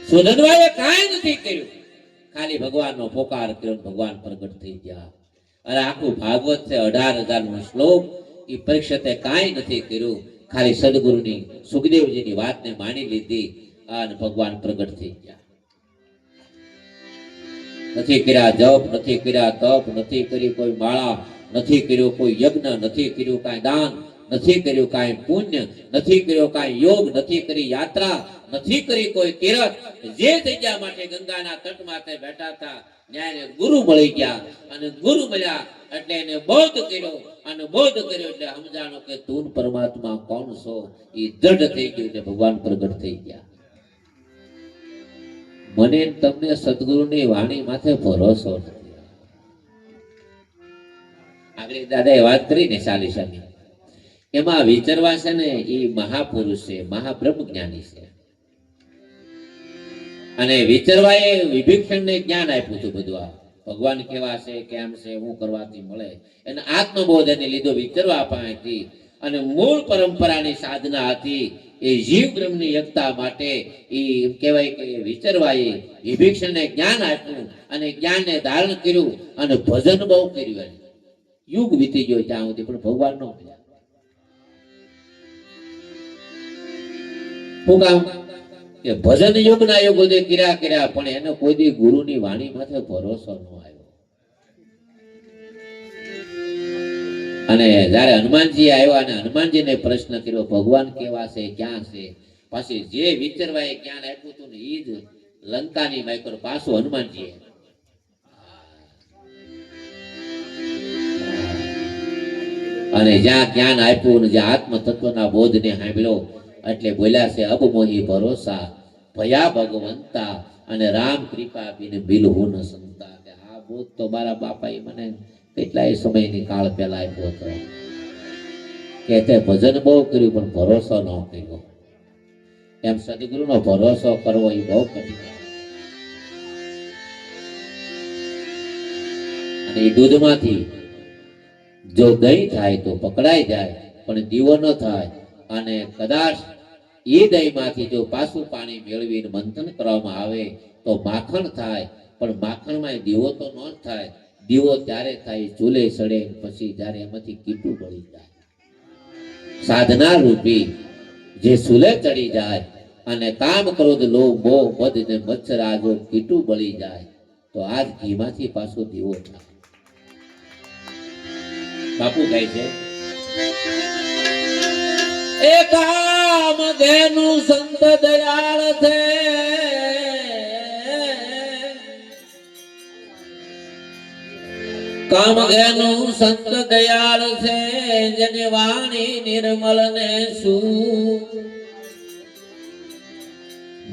Speaker 4: સુધનવાએ કાંઈ નથી કર્યું, ખાલી ભગવાનનો પોકાર કર્યો, ભગવાન પ્રગટ થઈ ગયા. અને આખું ભાગવત છે 18,000 નો શ્લોક. એ પરીક્ષતે કાંઈ નથી કર્યું, ખાલી સદગુરુની સુખદેવજીની વાતને માની લીધી અને ભગવાન પ્રગટ થઈ ગયા. નથી કર્યા જપ, નથી કર્યા તપ, નથી કરી કોઈ માળા, નથી કર્યો કોઈ યજ્ઞ, નથી કર્યું કાંઈ દાન, નથી કર્યું કાંઈ પુણ્ય, નથી કર્યો કાંઈ યોગ, નથી કરી યાત્રા, નથી કરી કોઈ તીરથ. જે જગ્યા માટે ગંગાના તટ માથે બેઠા હતા ન્યાય ગુરુ મળી ગયા અને ગુરુ મળ્યા એટલે એને બોધ કર્યો અને બોધ કર્યો એટલે સમજાણો કે તું પરમાત્મા કોણ છો. એ દ્રઢ થઈ ગયું એટલે ભગવાન પ્રગટ થઈ ગયા. મને તમને સદગુરુની વાણી માથે ભરોસો નથી. આગળ દાદાએ વાત કરી ને ચાલીસાની, એમાં વિચારવા છે ને એ મહાપુરુષ છે, મહાબ્રહ્મ જ્ઞાની છે. અને વિચારવાએ વિભીષણને જ્ઞાન આપ્યું હતું બધું. આ ભગવાન કેવા છે, કેમ છે, શું કરવાથી મળે, એને આત્મબોધ એને લીધો વિચારવા પાસેથી. અને મૂળ પરંપરાની સાધના હતી એ જીવ બ્રહ્મની એકતા માટે. એ કહેવાય કે વિચારવાએ વિભીષણને જ્ઞાન આપ્યું અને જ્ઞાનને ધારણ કર્યું અને ભજન બહુ કર્યું. યુગ વીતી ગયો ત્યાં સુધી પણ ભગવાન ન મળ્યા. શું કામ કે ભજન યુગના યુગો દે કર્યા પણ એને કોઈ દી ગુરુની વાણી માથે ભરોસો ન આવ્યો. અને જયારે હનુમાનજી આવ્યા અને હનુમાનજીને પ્રશ્ન કર્યો ભગવાન કેવા છે, ક્યાં છે, પછી જે વિચારવાએ જ્ઞાન આપ્યું હતું ને એ જ લંકાની માઈકર પાછું હનુમાનજીએ અને જ્યાં જ્ઞાન આપ્યું ને જ્યાં આત્મ તત્વના બોધને સાંભળ્યો એટલે બોલ્યા છે અબ મોહી ભરોસા ભયા ભગવંતા અને રામ કૃપા બિન બિલહું ન સંતા. કે આ બોધ તો મારા બાપાએ મને કેટલાય સમયની કાળ પહેલા આપ્યો હતો. કે તે ભજન બહુ કર્યું પણ ભરોસો ન કર્યો. એમ સદગુરુનો ભરોસો કરવો એ બહુ કઠિન. અને એ દૂધમાંથી જો દહીં થાય તો પકડાઈ જાય પણ દીવો ન થાય. અને કદાચ એ દહીંમાંથી જો પાછું પાણી મેળવીને મંથન કરવામાં આવે તો માખણ થાય, પણ માખણમાં દીવો તો ન થાય. દીવો ત્યારે થાય ચૂલે સડે, પછી જ્યારે એમાંથી કીટું બળી જાય. સાધના રૂપી જે ચૂલે ચડી જાય અને કામ ક્રોધ લોભ મોહ મદ ને મચ્છર આ જો કીટું બળી જાય તો આજ ઘીમાંથી પાછો દીવો થાય. બાપુ કહે છે એ કામ ધેનું સંત દયાળ છે, કામ ધેનું સંત દયાળ છે, જેને વાણી નિર્મળ ને શું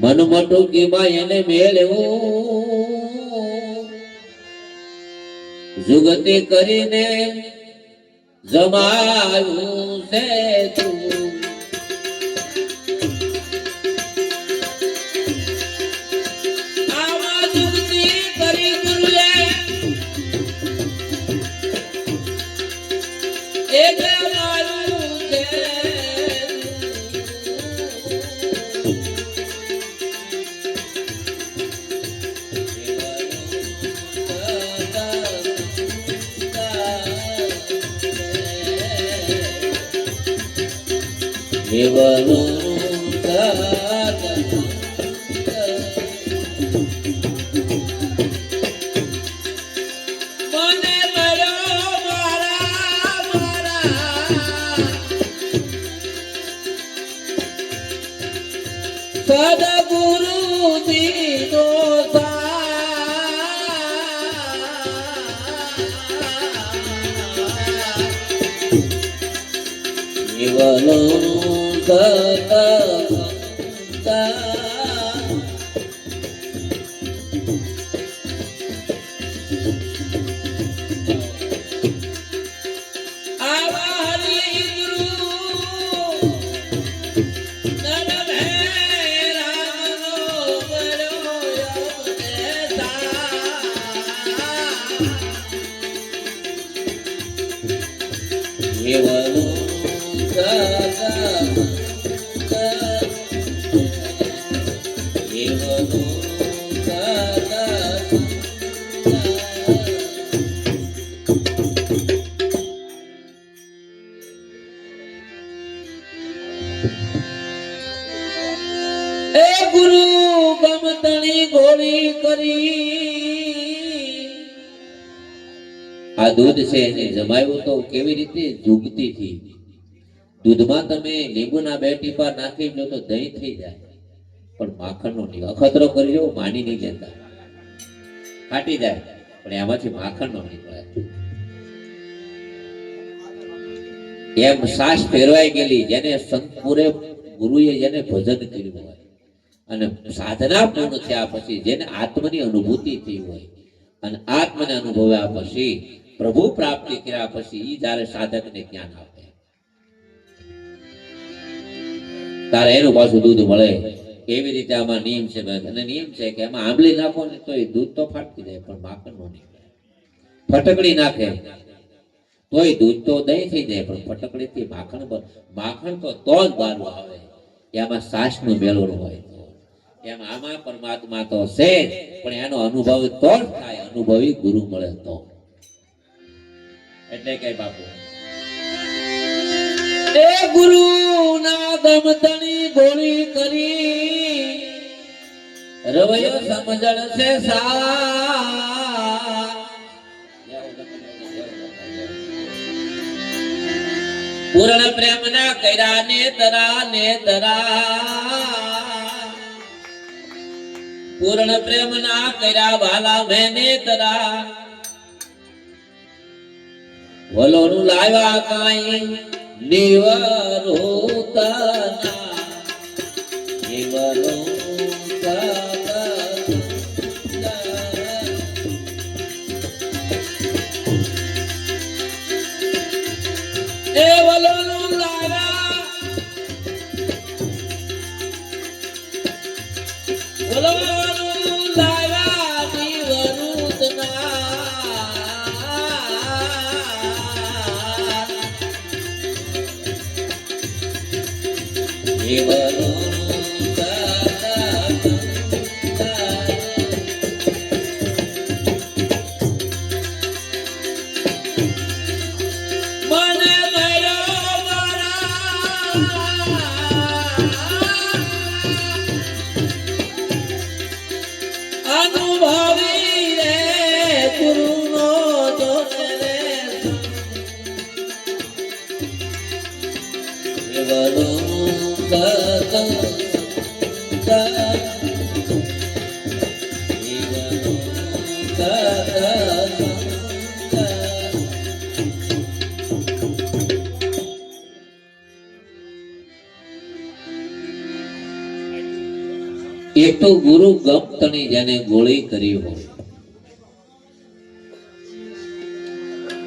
Speaker 4: મન મટું કીમાં એને મેળવું, જુગતિ કરીને જમાયું છે તું. આવા જુગતિ કરી ગુરુએ એ જમાયું છે. સદગુરુ દીનો ગુરુ ગમતણી ગોળી કરી. આ દૂધ છે એને જમાયું તો કેવી રીતે? જુગતી થી. દૂધમાં તમે લીંબુના 2 ટીપા નાખી લો તો દહીં થઈ જાય, પણ માખણનો નહીં. અખતરો કરી લો, માની નહીં લેતા, ફાટી જાય, પણ એમાંથી માખણનો નીકળે. એમ સાસ ફેરવાઈ ગયેલી, જેને સંત પૂરે ગુરુએ જેને ભજન કર્યું હોય અને સાધના પૂર્ણ થયા પછી જેને આત્મની અનુભૂતિ થઈ હોય અને આત્મને અનુભવ્યા પછી પ્રભુ પ્રાપ્તિ કર્યા પછી ઈ જ્યારે સાધકને જ્ઞાન આપે તારે એનું પાછું દૂધ મળે. એવી રીતે આમાં નિયમ છે, અને નિયમ છે કે એમાં આંબલી નાખો ને તો એ દૂધ તો ફાટતી જાય, પણ માખણ નો નીકળે. ફટકડી નાખે તોય દૂધ તો દહીં થઈ જાય, પણ ફટકડી થી માખણ તો જ બારું આવે. એમાં સાસ નું મેળવું હોય એમ આમાં પરમાત્મા તો છે, પણ એનો અનુભવ તો જ થાય, અનુભવી ગુરુ મળે તો. એટલે કે બાપુ એ ગુરુ ના ગમતણી ગોળી કરી, રવૈયો સમજણ છે સા. પૂર્ણ પ્રેમ ના કર્યા ને તરા, પૂર્ણ પ્રેમ ના કર્યા વાલા મેને તરા. વલોનું લાવ્યા કાઈ નિવૃતના, એ વલોનું લાવ્યા, વલોનું લાવ્યા નિવૃતના. એ તું ભાવી રે ગુરુનો જોને રે એવરું એક તો ગુરુ ગમતની જેને ગોળી કરી હોય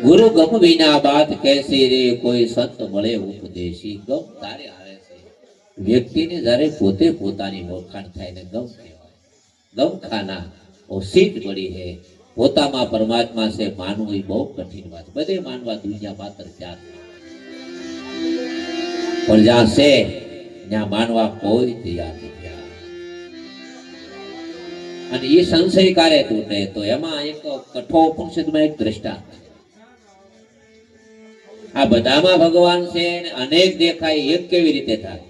Speaker 4: ગુરુ ગમ વિના બાત કેસી રે કોઈ સંત મળે ઉપદેશી ગમ તારે આવે છે વ્યક્તિને જ્યારે પોતે પોતાની ઓળખાણ થાય ને ગમ કહેવાય ગમ ખાના ઓ સીટ પડી હે પોતામાં પરમાત્મા છે માનવું એ બહુ કઠિન વાત બધે માનવા દુનિયા માત્ર ચાર પણ જ્યાં છે ત્યાં માનવા કોઈ તૈયાર નથી અને એ સંશય કાર્ય તૂટે તો એમાં એક કઠોપનિષદમાં એક દ્રષ્ટાંત આ બધામાં ભગવાન છે અને અનેક દેખાય એક કેવી રીતે થાય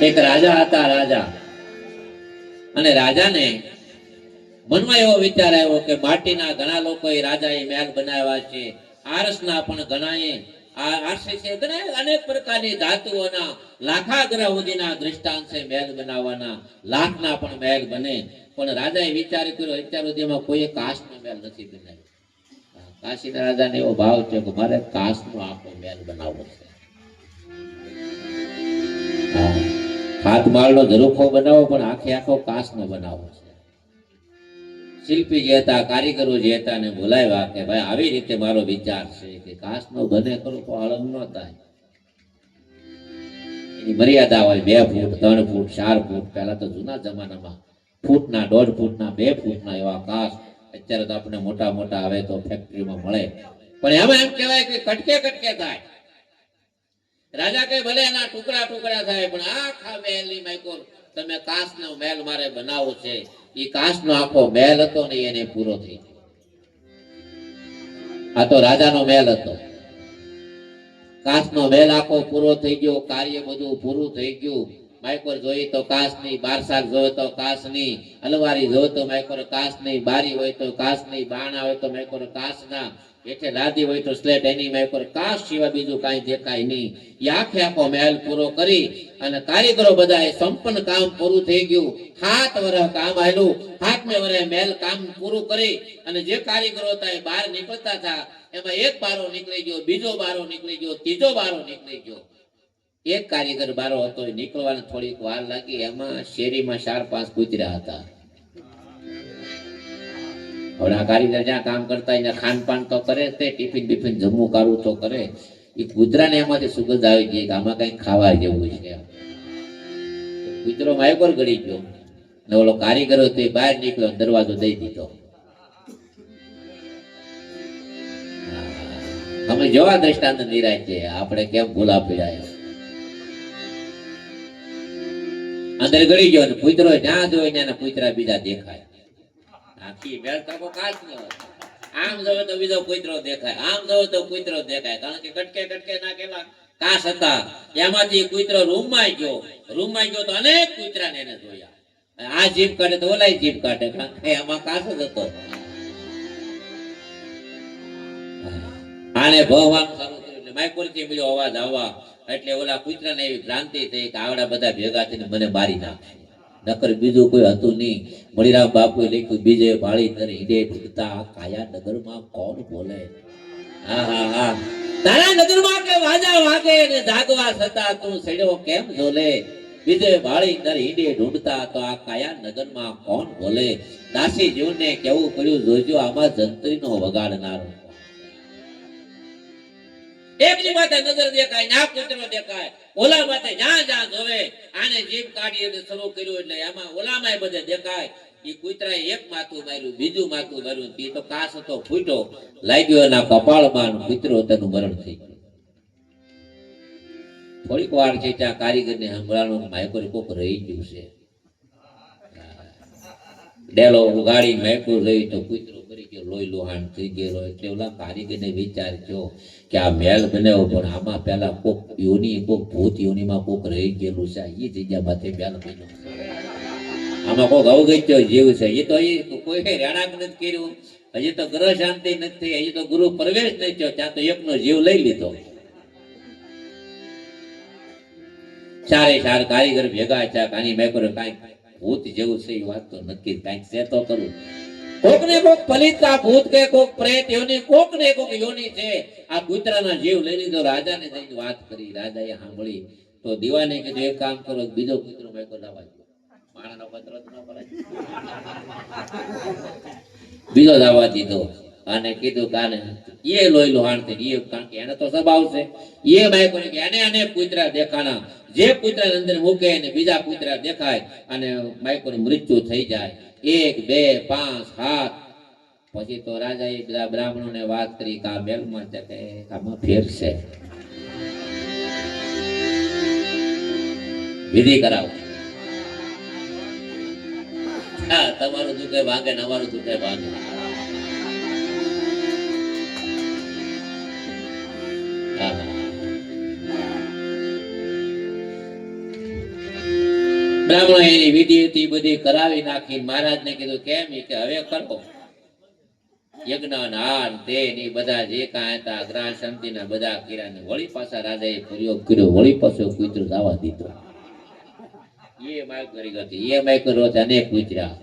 Speaker 4: એક રાજા હતા રાજા અને રાજાને મનમાં એવો વિચાર આવ્યો કે માટીના ઘણા લોકોએ રાજાએ મહેલ બનાવ્યા છે આરસના પણ ઘણાએ અનેક પ્રકારની ધાતુઓના લાખાગ્રહ સુધીના દ્રષ્ટાંત છે મહેલ બનાવવાના લાખના પણ મહેલ બને પણ રાજાએ વિચાર કર્યો અત્યાર સુધીમાં કોઈ કાચનો મહેલ નથી બનાવ્યો કાશીના રાજાને એવો ભાવ છે કે મારે કાચનો આખો મહેલ બનાવવો છે હાથમાળનો ઝરૂખો બનાવો પણ આખો કાચનો બનાવવો છે શિલ્પી જે હતા કારીગરો જે હતા ને બોલાવ્યા કે ભાઈ આવી રીતે મારો વિચાર છે કે કાચનો બને ખરો તો આળંગ ન થાય એની મર્યાદા હોય 2 ફૂટ 3 ફૂટ 4 ફૂટ પહેલા તો જૂના જમાનામાં ફૂટના 1.5 ફૂટના 2 ફૂટના એવા કાચ અત્યારે તો આપણે મોટા મોટા આવે તો ફેક્ટરીમાં મળે પણ એમાં એમ કહેવાય કે કટકે થાય રાજા કે ભલે એના ટુકડા થાય પણ આખા મહેલની માઈકો તમે કાચનો મહેલ મારે બનાવવો છે એ કાચનો આખો મહેલ હતો ને એને પૂરો થઈ ગયો આ તો રાજાનો મહેલ હતો કાચનો મહેલ આખો પૂરો થઈ ગયો કાર્ય બધું પૂરું થઈ ગયું માઈકોર જોઈ તો કાચની બારસાલ જોયો તો કાચની અલવારી જોયો તો માઈકોર કાચની બારી હોય તો કાચની બાણા હોય તો માઈકોર કાચના એટલે લાદી હોય તો સ્લેટ એની માઈકોર કાચ સિવાય બીજું કાંઈ દેખાય નહીં એ આખો મહેલ પૂરો કરી અને કારીગરો બધાએ સંપન્ન કામ પૂરું થઈ ગયું 7 વર્ષ કામ આવેલું 7મે વર્ષે મહેલ કામ પૂરું કરી અને જે કારીગરો હતા એ બહાર નીકળતા હતા એમાં એક બારો નીકળી ગયો બીજો બારો નીકળી ગયો ત્રીજો બારો નીકળી ગયો એક કારીગર બારો હતો એ નીકળવાને થોડીક વાર લાગી એમાં શેરીમાં 4-5 કૂતરા હતા હવે આ કારીગર જ્યાં કામ કરતા એને ખાનપાન તો કરે તે ટિફિન બિફિન જમવું કાઢવું તો કરે એ કૂતરાને એમાંથી સુગંધ આવી ગઈ કે આમાં કઈ ખાવા જેવું છે કૂતરો માયકોર ગળી ગયો ને ઓલો કારીગર તે બહાર નીકળ્યો દરવાજો દઈ દીધો અમે જોવા દ્રષ્ટાંત નિરાશ છે આપણે કેમ ભૂલા પીડાય અંદર ગળી ગયો ને કૂતરો જ્યાં જોઈ ને કૂતરા બીજા દેખાય આખી મેળ તાકો કાચ ન આમ જોવે તો બીજો કૂતરો દેખાય આમ જોવે તો કૂતરો દેખાય કારણ કે કટકે નાખેલા કાચ હતા એમાંથી કૂતરો રૂમમાં ગયો તો અનેક કૂતરાને એને જોયા આ જીભ કાઢે તો ઓલાય જીભ કાઢે કારણ કે એમાં કાચ જ હતો આને ભવવાનું શરૂ કર્યું એટલે માઈકોરથી મળ્યો અવાજ આવવા એટલે ઓલા કૂતરાને એવી ભ્રાંતિ થઈ કે આવડા બધા ભેગા થઈને મને મારી નાખે નકર બીજું કોઈ હતું નહીં મણિરામ બાપુએ લખ્યું બીજે ભાળી તર હિડે ઢૂંઢતા કાયા નગરમાં કોણ બોલે હા તારા નગરમાં કે વાજા વાગે ને જાગવા છતાં તું સડ્યો કેમ ઝોલે બીજે ભાળી તર હિડે ઢૂંઢતા તો આ કાયા નગરમાં કોણ બોલે દાસી જીવને કેવું પડ્યું જોજો આમાં જંત્રીનો વગાડનારો એકની માથે નજર દેખાય ના કૂતરો દેખાય ઓલા માથે જ્યાં જોવે આને જીભ કાઢી એટલે શરૂ કર્યું એટલે એમાં ઓલામાં બધે દેખાય એ કૂતરાએ એક માથું માર્યું બીજું માથું માર્યું તે તો કાસ હતો ફૂટ્યો લાગ્યો એના કપાળમાં કૂતરો તેનું મરણ થઈ ગયું થોડીક વાર છે ત્યાં કારીગરને સંભળાણું માયકોરી કોક રહી ગયું છે ડેલો ઉગાડી માયકું લઈ તો કૂતરો મરી ગયો, લોહી લોહાણ થઈ ગયેલો. એટલે ઓલા કારીગરને વિચાર થયો કે આ મહેલ બનાવ્યો પણ આમાં પેલા કોક યોની, કોક ભૂત યોનીમાં કોક રહી ગયેલું છે, એ જગ્યા માથે મહેલ બન્યો છે. આમાં કોક અવગત્યો જીવ છે. એ તો કોઈ રહેણાંક નથી કર્યું, હજી તો ગ્રહ શાંતિ નથી થઈ, હજી તો ગુરુ પ્રવેશ નથી થયો, ત્યાં તો એકનો જીવ લઈ લીધો. ચારે ચાર કારીગર ભેગા છે. કાની મેં કર્યો કાંઈક ભૂત જેવું છે, એ વાત તો નક્કી કાંઈક છે તો કરું. કોક ને કોક પલિતા ભૂત કે કોક પ્રેત યોની, કોક ને કોક યોની છે. આ કૂતરાના જીવ લઈ લીધો. રાજાને જઈને વાત કરી. રાજાએ સાંભળી તો દીવાને કીધું એક કામ કરો, બીજો કૂતરો મેં કોઈ લાવવા દો. માણાનો પત્ર ન પડે, બીજો લાવવા દીધો. અને કીધું કાને એ લોહી લોહાણ થઈ, એ કારણ કે એને તો સ્વભાવ છે. એ માય કોઈ કે એને અનેક કૂતરા દેખાણા, જે કૂતરા અંદર મૂકે એને બીજા કૂતરા દેખાય અને માયકોનું મૃત્યુ થઈ જાય. 1 2 5 7. પછી તો રાજાએ બધા બ્રાહ્મણોને વાત કરી કે આ મેલમાં છે કે આમાં ફેર છે, વિધિ કરાવો. હા, તમારું દુખે ભાંગે ને અમારું દુખે ભાંગે. બ્રાહ્મણો એની વિધિ હતી બધી કરાવી નાખી. મહારાજ ને કીધું કેમ? કે હવે કરો યજ્ઞ નાન તે ની બધા જે કાંઈ હતા ગ્રહ શાંતિ ના બધા કર્યા ને વળી પાછા રાજાએ પ્રયોગ કર્યો. વળી પાછો કૂતરો દાવા દીધો. એ માયક કરી હતી, એ માયક કર્યો છે અનેક કૂતરા.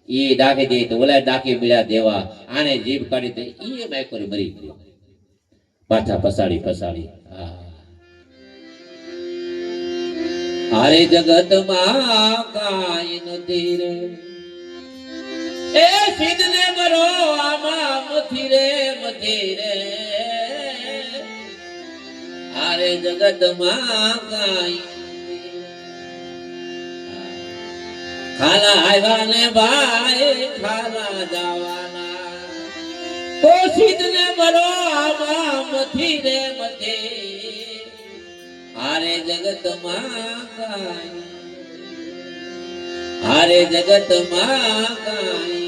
Speaker 4: એ દાખી દે તો ઓલા દાખી મળ્યા દેવા, આને જીભ કાઢી દે, એ માયક કરી મરી ગયો. પાછા પસાડી. હારે જગત માં કાઈ નથી રે, એ સિદ્ધ ને મરો આમાં મથી રે. હારે જગત માં કાઈ ખાલા આવ્યા ને ભાઈ ખાલા જવાના, તો સિદ્ધ ને મરો આમાં મથી રે. હારે જગત માં કાઈ, હારે જગત માં કાઈ.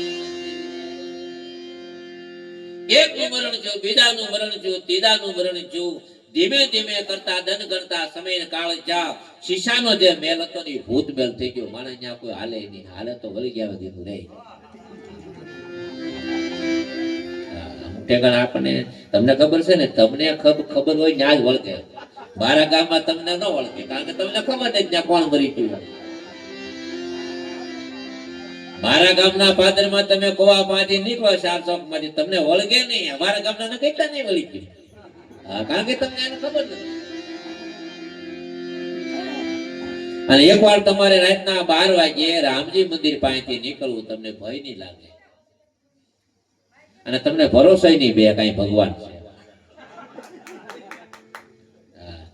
Speaker 4: એકનું મરણ છું, બીજાનું મરણ છું, ત્રીજાનું મરણ છું. ધીમે ધીમે કરતા દન કરતા સમય કાળ જા. શીશાનો જે મેલ હતો ને ભૂત મેલ થઈ ગયો. માણસ ત્યાં કોઈ હાલે નહીં, હાલે તો વળી ગયા દીધું રે. આપણને તમને ખબર છે ને, તમને ખબર હોય ત્યાં જ વળગે. મારા ગામમાં તમને ન વળગે, કારણ કે તમને ખબર જ ત્યાં કોણ મરી ગયું. મારા ગામના પાદરમાં તમે કોવા પાછી નીકળો 4 ચોક માંથી, તમને વળગે નહીં. અમારા ગામના કેટલા નહીં વળી ગયું. કારણ કે તમને એને ખબર નથી. અને એક વાર તમારે રાતના 12 વાગ્યે રામજી મંદિર પાસેથી નીકળવું, તમને ભય નહીં લાગે અને તમને ભરોસો નહીં બે કઈ ભગવાન છે.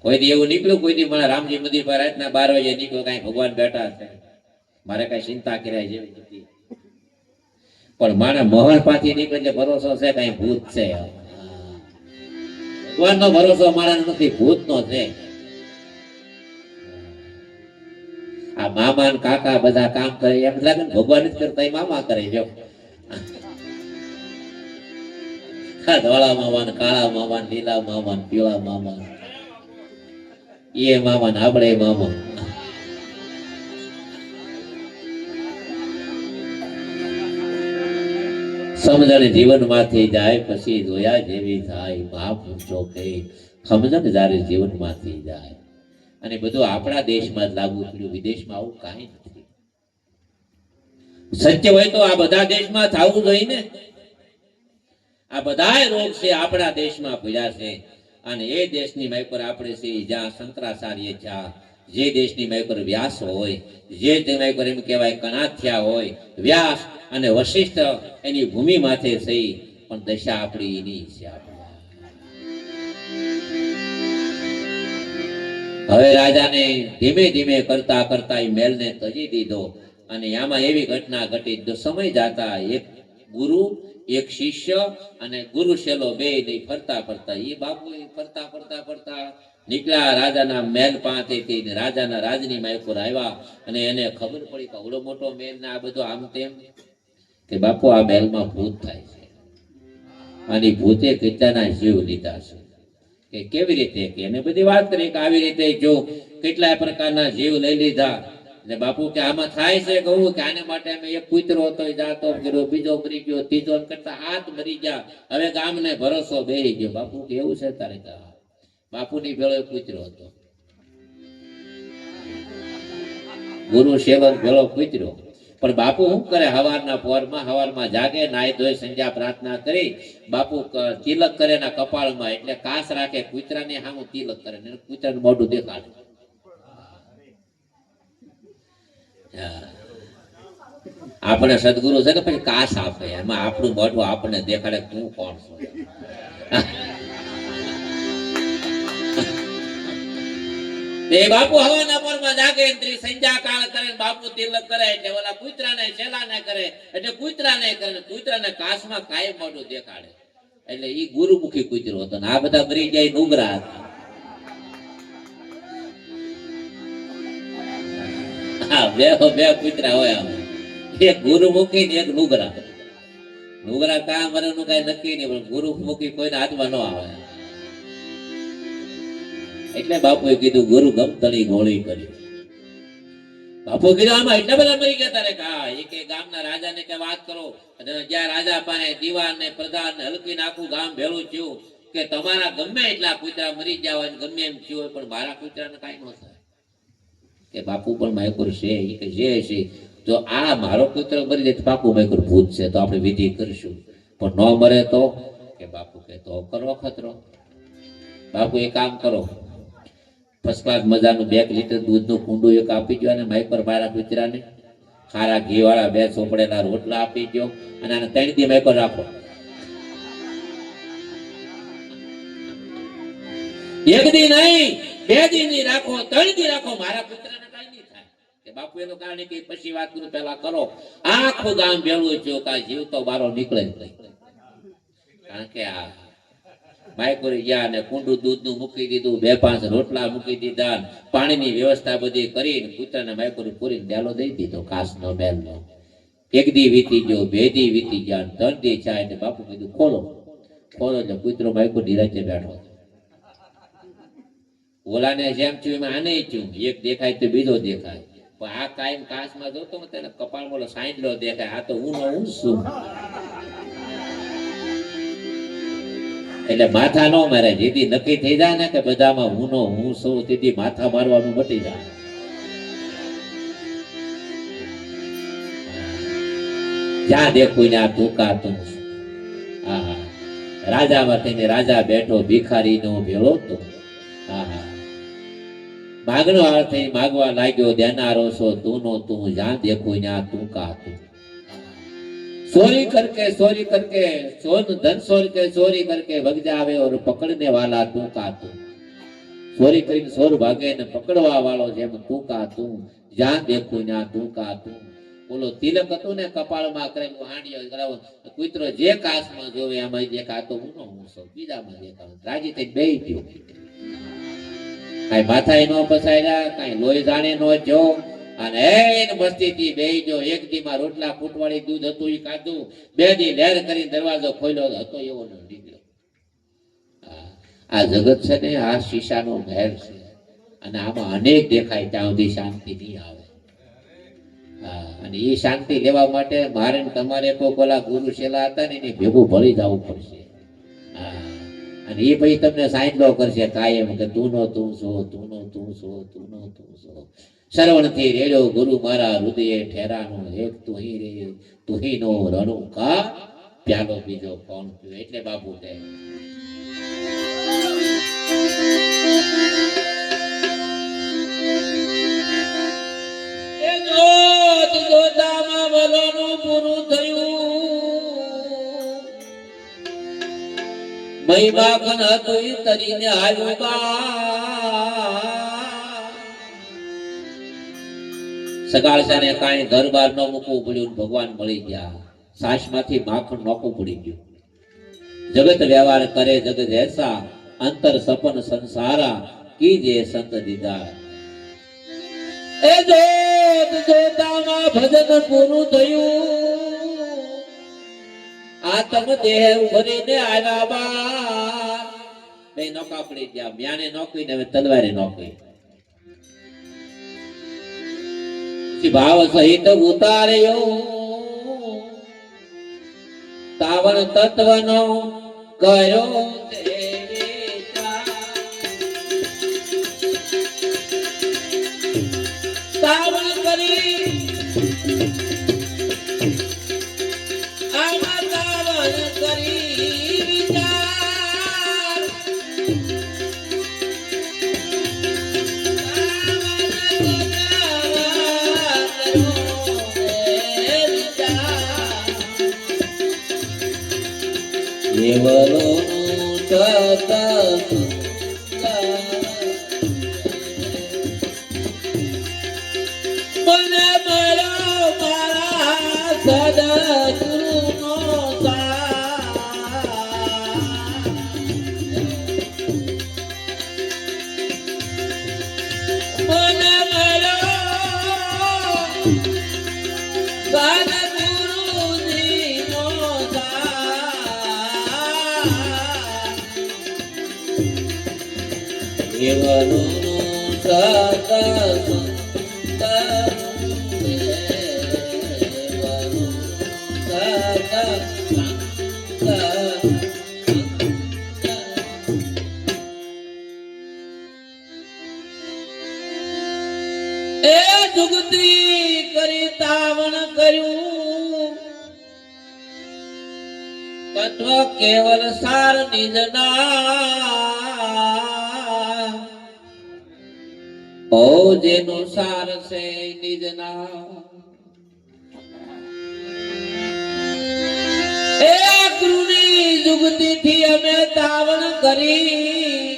Speaker 4: કોઈ દી એવું નીકળ્યું, કોઈ દી મને રામજી મંદિર પર રાતના 12 વાગે નીકળ્યો, કઈ ભગવાન બેઠા છે, મારે કઈ ચિંતા કર્યા જેવી નથી. પણ મારા મોહન પાછી નીકળે એટલે ભરોસો છે કઈ ભૂત છે. ભગવાન નો ભરોસો મારા નથી, ભૂત નો છે. આ મામા ને કાકા બધા કામ કરે એમ લાગે ભગવાન જ કરતા મામા કરે. જો ધોળા મામા ને કાળા મામા ને લીલા મામા ને પીળા મામા, એ મામા ને આપણે મામા. સમજણ જીવન માંથી જાય પછી જોયા જેવી થાય. મહાપુરુષો કહે સમજણ જયારે જીવન માંથી જાય. અને બધું આપણા દેશમાં જ લાગુ પડ્યું, વિદેશમાં આવું કાંઈ નથી. સત્ય હોય તો આ બધા દેશમાં થવું જોઈએ ને. આ બધા રોગ છે આપણા દેશમાં પડ્યા છે. અને એ દેશની માય પર આપણે છે જ્યાં શંકરાચાર્ય છે, જે દેશની માય પર વ્યાસ હોય, જે માય પર એમ કહેવાય કણાથ્યા હોય, વ્યાસ અને વશિષ્ઠ એની ભૂમિ માથે છે. પણ દશા આપણી એની છે. હવે રાજાને ધીમે ધીમે કરતા કરતા એ મેલને તજી દીધો. અને આમાં એવી ઘટના ઘટી, સમય જાતા એક ગુરુ એક શિષ્ય અને ગુરુ શેલો બે નહીં ફરતા ફરતા એ બાપુ ફરતા ફરતા ફરતા નીકળ્યા રાજાના મહેલ પાસેથી. રાજાના રાજની માયકોર આવ્યા અને એને ખબર પડી કે આવડો મોટો મહેલ ને આ બધો આમ તેમ, કે બાપુ આ મહેલમાં ભૂત થાય છે. અને ભૂતે કેટલાના જીવ લીધા છે કે કેવી રીતે કે એને બધી વાત કરી કે આવી રીતે જો કેટલાય પ્રકારના જીવ લઈ લીધા ને બાપુ કે આમાં થાય છે કહું કે આને માટે અમે એક કૂતરો હતો એ જાતો કર્યો, બીજો મરી ગયો, ત્રીજો એમ કરતા 7 મરી ગયા. હવે ગામને ભરોસો બેહી ગયો. બાપુ કે એવું છે તારે? બાપુની ભેળો એક કૂતરો હતો, ગુરુ સેવક ભેળો કૂતરો. પણ બાપુ શું કરે? હવારમાં જાગે, નાઈ ધોઈ સંધ્યા પ્રાર્થના કરી, બાપુ તિલક કરે એના કપાળમાં, એટલે કાસ રાખે કૂતરાને સામું તિલક કરે ને કૂતરાનું મોઢું દેખાડે. આપણે સદગુરુ છે ને પછી કાસ આપે, એમાં આપણું મોઢું આપણને દેખાડે તું કોણ છો. એ બાપુ હવાના પોરમાં જાગે, સંધ્યા કાળ કરે, બાપુ તિલક કરે એટલે ઓલા કૂતરાને શેલાને કરે, એટલે કૂતરાને કરે, કૂતરાને કાસમાં કાયમ મોઢું દેખાડે. એટલે ઈ ગુરુમુખી કૂતરો હતો ને આ બધા મરી જાય નુગરા હતા. હા, બે કૂતરા હોય આમ, એક ગુરુમુખી ને એક નુગરા. નુગરા કાં મરવાનું કઈ નક્કી નહીં, પણ ગુરુમુખી કોઈને હાથમાં ન આવે. એટલે બાપુએ કીધું ગુરુ ગમતણી ગોળી કરી. બાપુ કીધું આમાં એટલા બધા મરી ગયા તારે? હા, એ કે ગામના રાજાને કે વાત કરો, જ્યાં રાજા પાસે દીવાન ને પ્રધાન ને હલકીને આખું ગામ ભેળું થયું કે તમારા ગમે એટલા કૂતરા મરી જાવ ગમે એમ થયું હોય પણ મારા કૂતરાને કાંઈ ન થાય. કે બાપુ પણ માયકુર છે, એ કે જે છે જો આ મારો કૂતરો મરી જાય તો બાપુ માયકુર ભૂત છે તો આપણે વિધિ કરશું, પણ ન મરે તો? કે બાપુ કે તો કરો ખતરો. બાપુ એક કામ કરો, ફર્સ્ટ ક્લાસ મજાનું 2 લીટર દૂધનું કુંડું એક આપી દો અને માઇક પર મારા કૂતરાને ખારા ઘી વાળા 2 ચોપડેલા રોટલા આપી દો અને આને 3 દી માઇક પર રાખો. 1 દી નહીં, 2 દી નહીં રાખો, 3 દી રાખો, મારા કૂતરાને કઈ નહીં થાય. કે બાપુ એનું કારણ કે પછી વાત કરું પેલા કરો. આખું ગામ ભેળું થયું કાંઈ જીવ તો બારો નીકળે જ નહીં. કારણ કે આ માયકુરી ગયા ને કુંડું દૂધનું મૂકી દીધું, 2-5 રોટલા મૂકી દીધા, પાણીની વ્યવસ્થા બધી કરીને કૂતરાને માયકુરી પૂરીને ડેલો દઈ દીધો કાસનો બેલનો. 1 દી વીતી ગયો, 2 દી વીતી ગયા, 3 દી થયા એટલે બાપુ કીધું ખોલો. એટલે કૂતરો માયકુર નિરાંતે બેઠો. ઓલાને જેમ થયું એમાં આને થયું, એક દેખાય તો બીજો દેખાય, પણ આ કાયમ કાસમાં જોતો ને તેને કપાળમાં સાંડલો દેખાય, આ તો હું છું. એટલે માથા ન મારે, જેથી નક્કી થઈ જાય ને કે બધામાં હું છું, તેથી માથા મારવાનું મટી જાય. જ્યાં દેખું ને આ તું તું. હા, રાજામાં થઈને રાજા બેઠો, ભિખારી નો ભેળો તો. હા, માગણો હાર થઈ માગવા લાગ્યો, દેનારો છો તું નો તું, જ્યાં દેખું ને આ તું તું. चोरी करके सोन धन चोरी करके भग जावे और पकड़ने वाला तू का तू. चोरी કરીને સોર ભાગે ને પકડવા વાળો જેમ તું કા તું, જ્યાં દેખું ત્યાં તું કા તું. બોલો તિલક હતું ને કપાળમાં કરેલું હાંડિયો કરાવો, કૂતરો જે કાસમાં જોવે એમાં દેખાતો હું છું, બીજામાં દેખાતો. રાજી થઈ બેહી ગયો, કાંઈ માથાએ ન પસાયરા, કાંઈ લોહી જાણે ન જો, અને એને મસ્તીથી બેહી ગયો. 1 દીમાં રોટલા ફૂટવાળી દૂધ હતું એ ખાધું, 2 દી લહેર કરી દરવાજો ખોલ્યો હતો એવો ન નીકળ્યો. આ જગત છે ને આ શીશાનો મહેલ છે, અને આમાં અનેક દેખાય ત્યાં સુધી શાંતિ નહીં આવે. અને એ શાંતિ લેવા માટે મારે તમારે કોઈ ઓલા ગુરુ શેલા હતા ને એને ભેગું ભળી જવું પડશે. અને એ પછી તમને સાંજલો કરશે કાયમ કે તું નો તું છો, તું નો તું છો, તું નો તું છો. શ્રવણથી રેડ્યો ગુરુ મારા હૃદય ઠેરાનો, એક તુહી રે તુહી નો રણું કા, પ્યાલો બીજો કોણ પીવે. એટલે બાપુ કહે પૂરું થયું, મહિમા કન હતું તરીને આવ્યું સગાળસાને કાંઈ ઘર બાર ન મૂકવું પડ્યું, ભગવાન મળી ગયા. સાસમાંથી માખણ નોખું પડી ગયું. જગત વ્યવહાર કરે જગત એસા, અંતર સપન સંસારા કીજે સંત દીદાર. એ જોતામાં ભજન પૂરું થયું, આતમ દેહ ભરીને આવ્યા બા બે નોકા પડી ગયા મ્યાને નોકરી ને હવે તલવારે નોકરી ભાવ સહિત ઉતાર્યો તાવણ તત્વનો કર્યો તે વિચાર. તાવણ કરી આમાં તાવણ કરી વિચાર. કેવલોનું સત મને મળ્યો મારા સદગુરુનો સાથ. મને મળ્યો સદગુરુજીનો કેવલોનું સત્સંગ એ જુગતી કરી તાવણ કર્યું તત્વ કેવલ સાર નિજના ઓ જેનો સાર છે નિજના. એ ગુરુની જુગતી થી અમે તાવણ કરી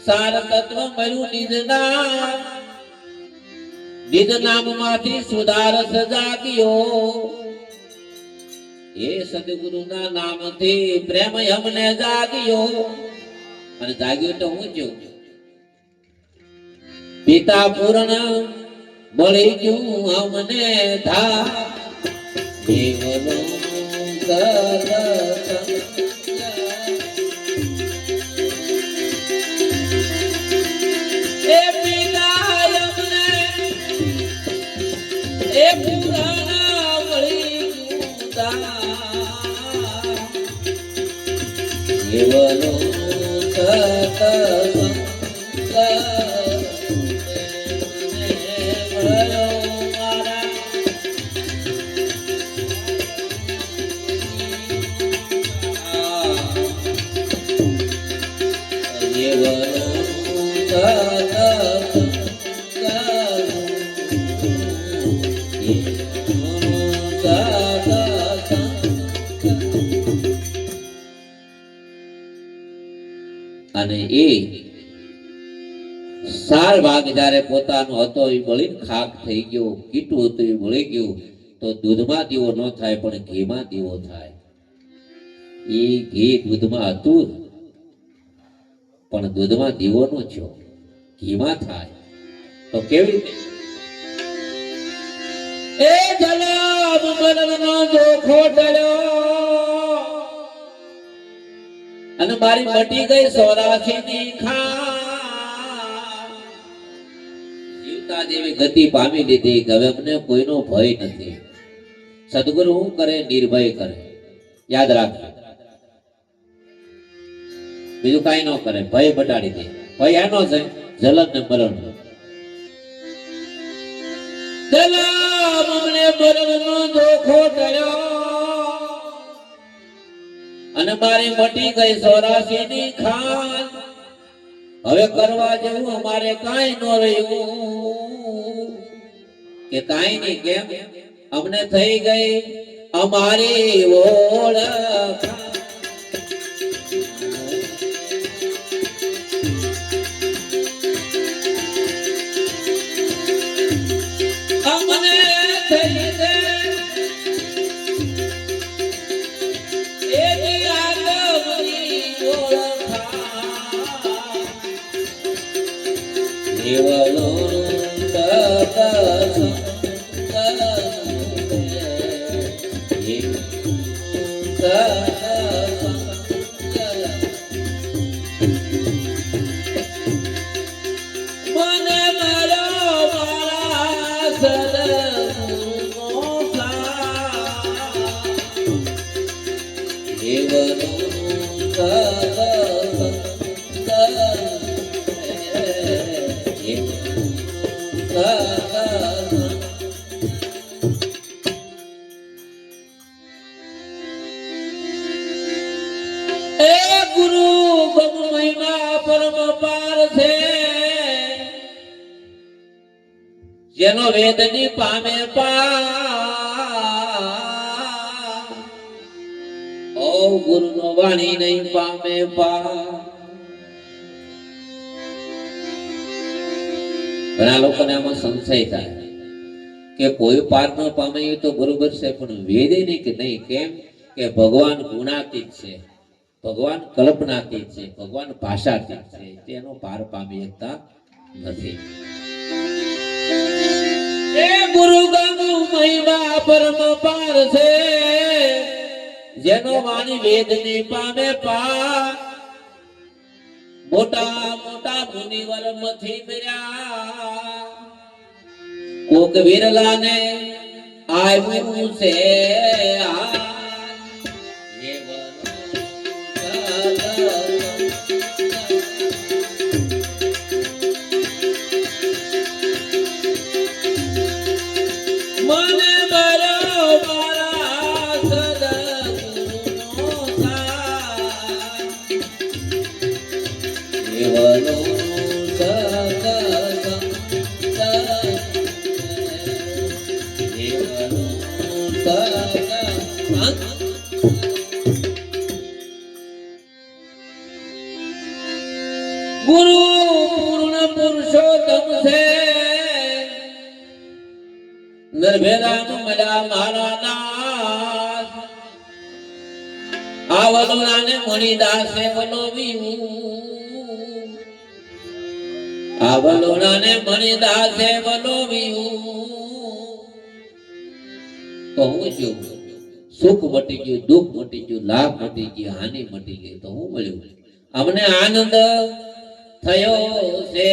Speaker 4: સાર તત્વ મળ્યું નિજના. નિજ નામ માંથી સુધારસ જાગ્યો એ સદગુરુના નામથી પ્રેમ અમને જાગ્યો. અને જાગ્યો તો હું છું પિતા પૂર્ણ મળી ગયું અમને ધા. કેવલોનું સત્સંગ એ પિતા અમને એ પૂર્ણ મળી ગયું ધા. કેવલોનું સત્સંગ અને એ સાર ભાગ જયારે પોતાનો હતો એ બળીને ખાક થઈ ગયો. કીટું હતું એ બળી ગયું તો દૂધમાં દીવો ન થાય પણ ઘીમાં દીવો થાય. એ ઘી દૂધમાં હતું પણ દૂધમાં દીવો નો થયો ઘીમાં થાય તો કેવી રીતે? એ જલાબ મરણનો જોખો ટળ્યો અને મારી મટી ગઈ 84 ની ખા. જીવતા જેવી ગતિ પામી લીધી કે હવે અમને કોઈનો ભય નથી. સદગુરુ શું કરે? નિર્ભય કરે. યાદ રાખજો બીજું કઈ ન કરે. ભય બટાડી દે. ભય એનો છે જલમ ને મરણ. જલમ અમને મરણનો જોખો ટળ્યો અને મારી મટી ગઈ 84 ની ખાન. હવે કરવા જેવું અમારે કાંઈ ન રહ્યું કે કાંઈ નહીં. કેમ? અમને થઈ ગઈ અમારી ઓળખ. અમને થઈ ગઈ કેવલો સદગુરુનો સાથ જીવનું ગુરુ ગમ મહિમા પરમ પાર છે જેનો વેદની પામે ઓ ગુરુ નો વાણી નહીં પામે ઘણા લોકોને આમાં સંશય થાય કે કોઈ પાર ન પામે એ તો બરોબર છે પણ વેદે નહીં કે નહીં કેમ કે ભગવાન ગુણાતીત છે ભગવાન કલ્પનાતીત છે ભગવાન ભાષાતીત છે તેનો પાર પામી શકતા નથી એ ગુરુ ગમ મહિમા પરમ પાર છે જેનો વાણી વેદ ની પામે મોટા મોટા મુનિવર મથી કર્યા કોક વિરલા ને આવ્યું છે ગુરુ પૂર્ણ પુરુષોત્તમ છે નરભેરામ મળ્યા મારા નાથ આ વલોણાને મણિદાસે વલોવ્યું આ વલોણાને મણિદાસે વલોવ્યું તો હું છું સુખ મટી ગયું દુઃખ મટી ગયું લાભ મટી ગયું હાનિ મટી ગઈ તો હું મળ્યું અમને આનંદ થયો છે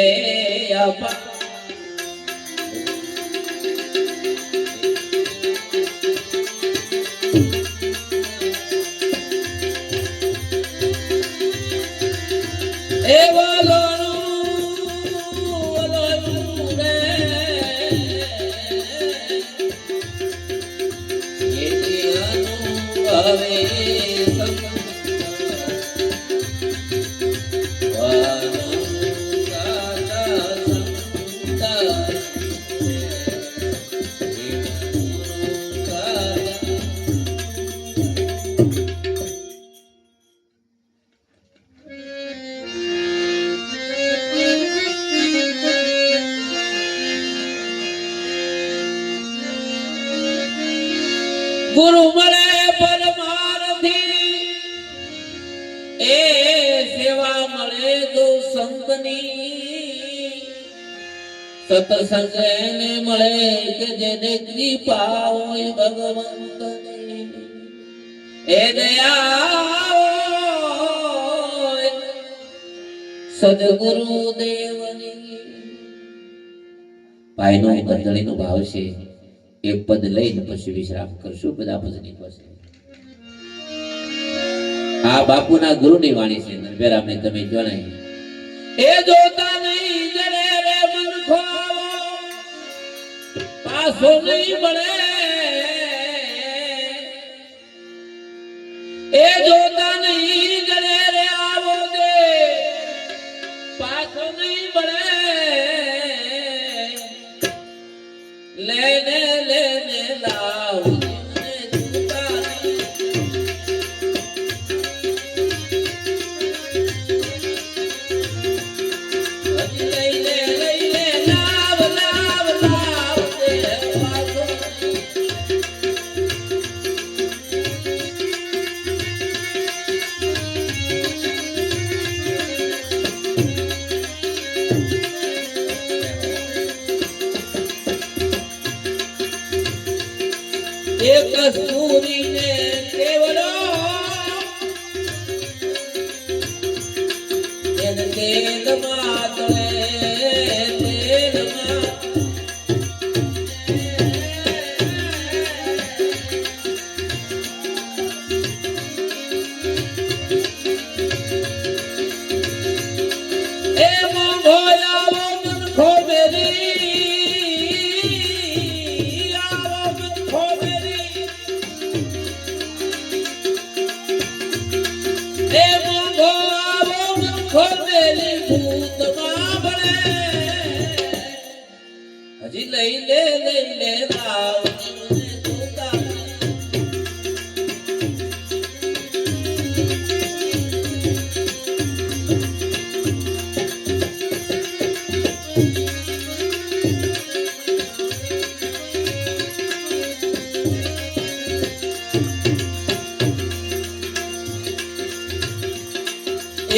Speaker 4: ગુરુ મળે પરમારથી એ સેવા મળે તો સંતની સત્સંગ એને મળે કે જેને કૃપા હોય ભગવંતની એ દયા સદગુરુ દેવની ભાઈનો ગંધળીનો ભાવ છે એક પદ લઈને પછી વિશ્રામ કરશું બધા ભજની પાસે આ બાપુના ગુરુની વાણી છે નરભેરામને તમે જણાવી એ જોતા નહીં જડે રે મનખો પાછો નહીં મળે એ જોતા નહીં જડે રે આવો દે પાછો નહીં મળે લેને લેને લાવ કસ્તુરીને કેવડો તેલ તેલમાં તળે તેલમાં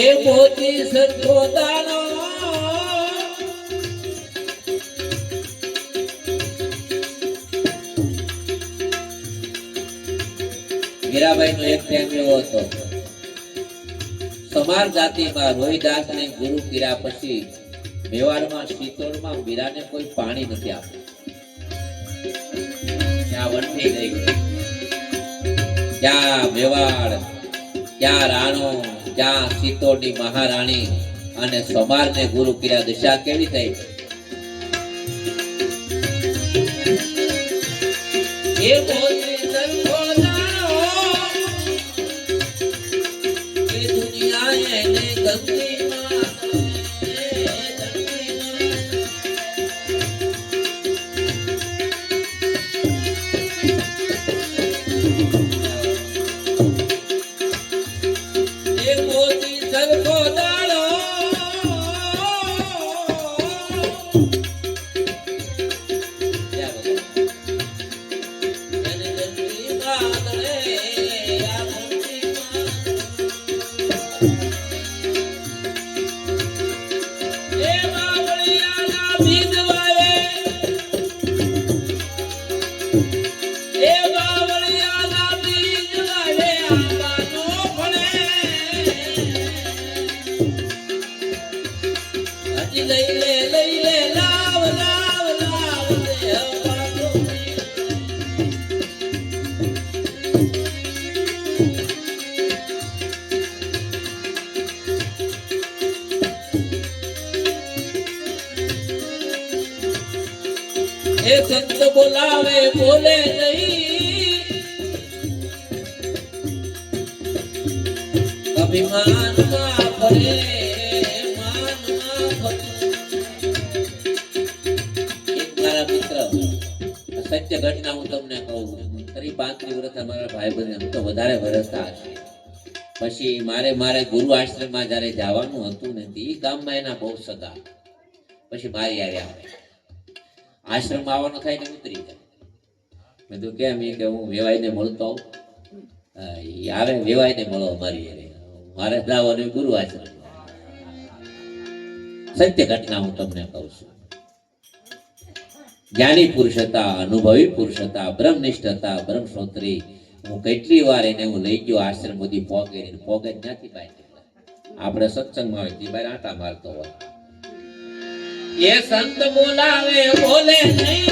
Speaker 4: એ મોતી સરખો દાણો મીરાબાઈ નો એક ટાઈમ એવો હતો, સમાર જાતિમાં રોહિદાસ ને ગુરુ કર્યા પછી મેવાડમાં શીતળમાં મીરાને કોઈ પાણી નથી આપ્યું. ત્યાં વંઠી ગઈ, ત્યાં મેવાડ, ત્યાં રાણો, ત્યાં શીતળની મહારાણી અને સમારને ગુરુ કર્યા. દિશા કેવી થઈ? એ મોતી સરખો દાણો, એ દુનિયા એને ગંગીમાં એ સંત બોલાવે બોલે નહીં, અભિમાનમાં ભરે માનમાં ભરે. એક મારા મિત્ર, સત્ય ઘટના હું તમને કહું, 35 વર્ષ અમારા ભાઈ બહેન, આમ તો વધારે વર્ષા હશે. પછી મારે ગુરુ આશ્રમમાં જયારે જવાનું હતું ને, એ ગામમાં એના બહુ સગા, પછી મારી આવ્યા આશ્રમ આવવાનો થાય ને ઉતરી જાય. મેં તો કેમ? કે હું વેવાઈને મળતો આવે, વેવાઈને મળો મારી મારે જવાનું ગુરુ આશ્રમ. સત્ય ઘટના હું તમને કહું છું. જ્ઞાની પુરુષ હતા, અનુભવી પુરુષ હતા, બ્રહ્મનિષ્ઠ હતા, બ્રહ્મશ્રોત્રી. હું કેટલી વાર એને હું લઈ ગયો આશ્રમ બધી પોગે ત્યાંથી બહાર આપણે સત્સંગમાં હોય તે બહાર આટા મારતો હોય. એ સંત બોલાવે બોલે નહીં,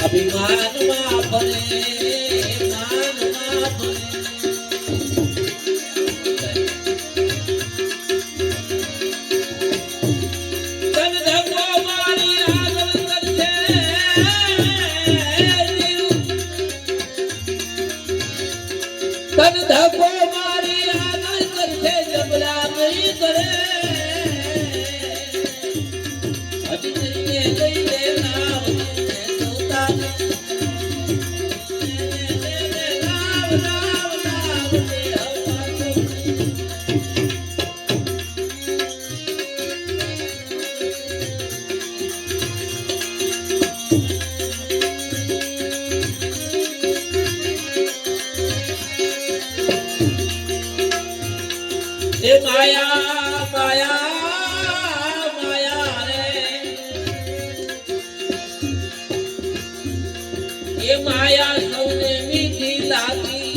Speaker 4: અભિમાનમાં ભરે માનમાં ભરે. તન ધકો મારી આગળ કરશે, તન ધકો મારી આગળ કરશે, જબરા નહીં કરે. માયા માયા માયા રે, એ માયા સૌને મીઠી લાગી,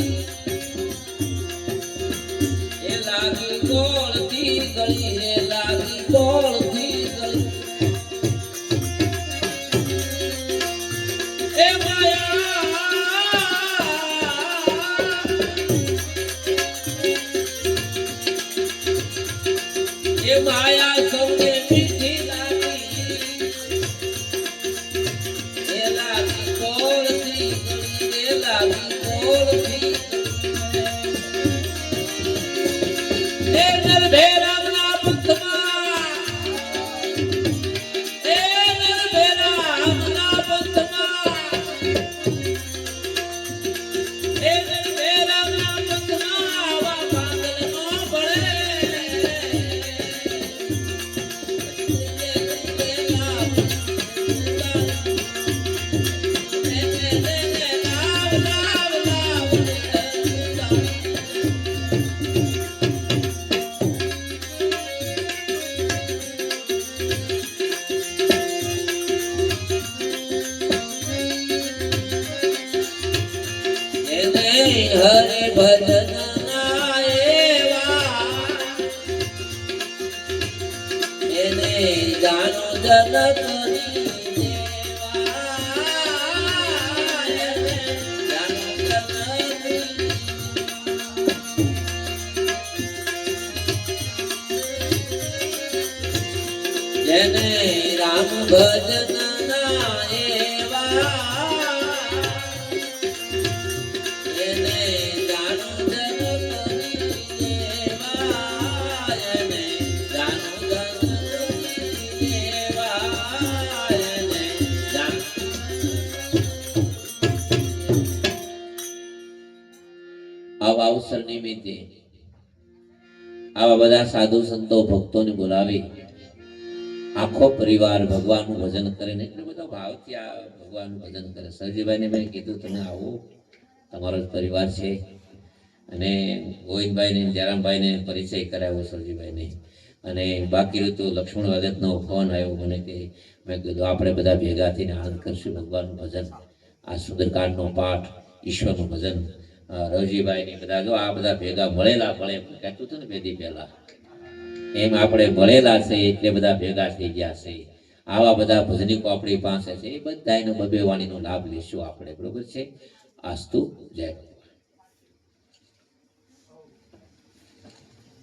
Speaker 4: એ લાગી ગોળથી ગળી રે, લાગી ગોળથી ગળી. એ માયા સૌને મીઠી લાગી, એ લાગી ગોળથી ગળી, એ લાગી ગોળથી. એ નરભે રામના પંથમાં, એ નરભે રામના પંથમાં, એ નરભે રામના પંથમાં આવા પાંગલ ન પડે. હરે ભજન ના એવા એને જાણો જગતની દેવા એને જાણો જગતની જેને રામ ભજન ના એવા એને જાણો જગતની દેવા એને જાણો જગતની દેવા એને આવા અવસર નિમિત્તે આવા બધા સાધુ સંતો ભક્તોને બોલાવી આખો પરિવાર ભગવાનનું ભજન કરીને એટલે બધા ભાવથી આ ભગવાનનું ભજન કરે. સરજીભાઈને મેં કીધું તમે આવો, તમારો જ પરિવાર છે. અને ગોવિંદભાઈને જયરામભાઈને પરિચય કરાવ્યો સરજીભાઈને. અને બાકી રહ્યું તો લક્ષ્મણ ભગતનો ફોન આવ્યો મને કે મેં કીધું આપણે બધા ભેગા થઈને આનંદ કરશું ભગવાનનું ભજન, આ સુંદરકાંડનો પાઠ, ઈશ્વરનું ભજન. રવજીભાઈને બધા જો આ બધા ભેગા મળેલા મળે કહેતું હતું ને બે દી પહેલા એમ આપણે મળેલા છે એટલે બધા ભેગા થઈ ગયા છે. આવા બધા ભજનીકો આપણી પાસે છે, એ બધાનો બબે વાણીનો લાભ લેશું આપણે, બરોબર છે. આસ્તુ જય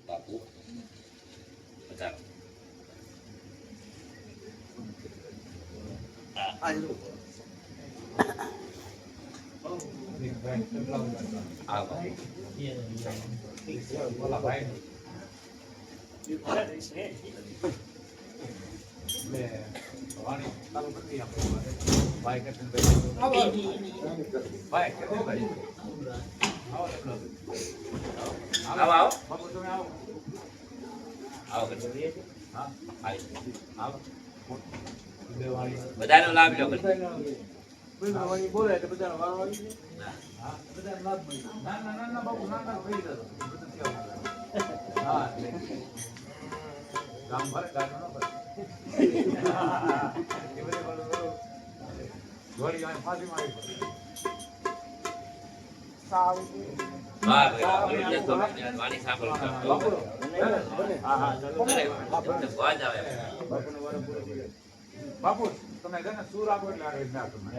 Speaker 4: બાપુ.
Speaker 3: બોલા ભાઈ વાણી ચાલુ કરી આપણે ભાઈ ભાઈ આવો આવો બાપુ તમે આવો આવો હા આવો બધાનો લાભ લો. વાણી બોલે એટલે બધાનો વારો આવી જાય. હા બધાનો લાભ મળી. ના ના ના બાપુ ના ના થઈ જતો. હા ગામ ભરે ગામ ન ભરે એ બધે બોલો ગોળી આને ફાંસી મારી
Speaker 4: વાણી સાંભળો.
Speaker 3: બાપુ તમે છે ને સુર આપો એટલે આગળ ના તમે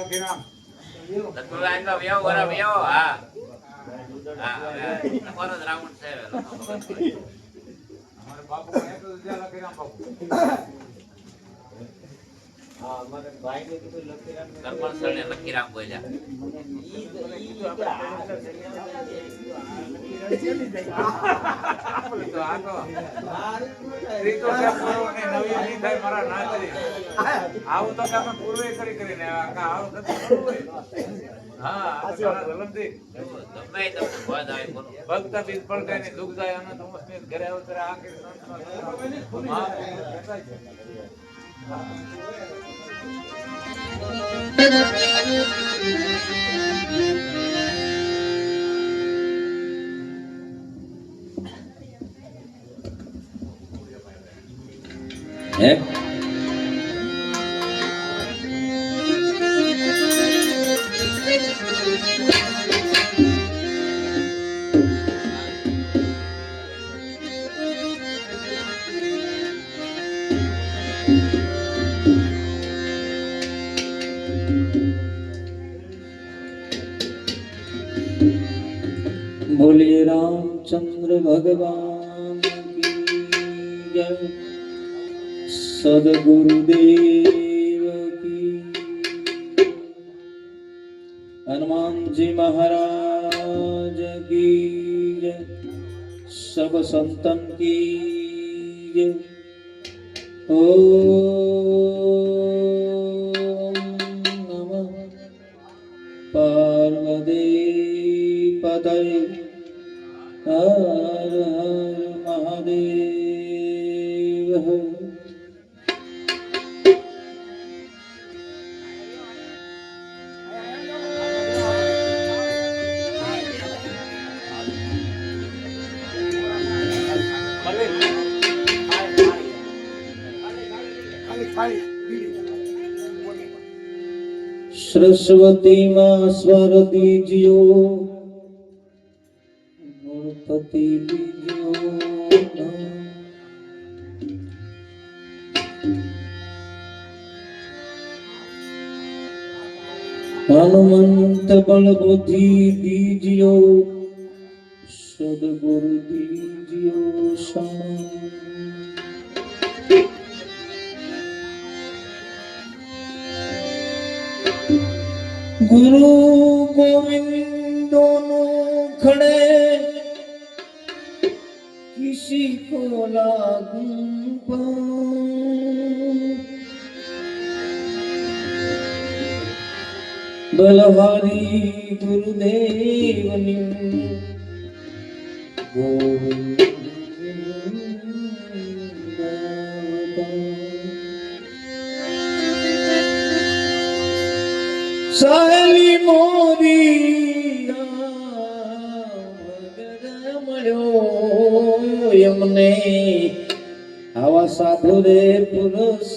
Speaker 3: લખીરામ
Speaker 4: દત્તુલાઈ નો વ્યવ વરા વ્યવ. હા હા તમારો જ રાઉન્ડ છે.
Speaker 3: અમારે બાપુ કહે તો જ્યાં લખીરામ બાપુ
Speaker 1: હા મારે ભાઈ ને કીધું લખીરામ
Speaker 4: કર્મણ સરને લખીરામ બોલ્યા.
Speaker 3: તો આ તો ત્રીજો છે પૂરો ને નવી ની થાય મારા ના કરી આવું તો તમે પૂર્વે કરી કરીને આવું થતું હોય. હા ગલમથી
Speaker 4: તમે તમને ભોજ આવે બોલો.
Speaker 3: ભક્ત બીજ પડકાય ને દુઃખ જાય અને તમસ ને ઘરે અવતરે આ કે સંતમાં હા કહેતા છે.
Speaker 4: હે
Speaker 5: बोलिए रामचंद्र भगवान की જય સદગુરુદેવ કી હનુમાનજી મહારાજ કી જય सब संतन की जय ओम नमः पार्वती पतये हर हर महादेव सरस्वती मां स्वर दीजियो गणपति दीजियो हनुमंत बल बुद्धि दीजियो सदगुरु दीजियो शरण गुरु गोविंद दोनों खड़े किसी को लागू बलहारी गुरुदेव गोविंद साली मोरी મળ્યો એમને આવા સાધુ રે પુરુષ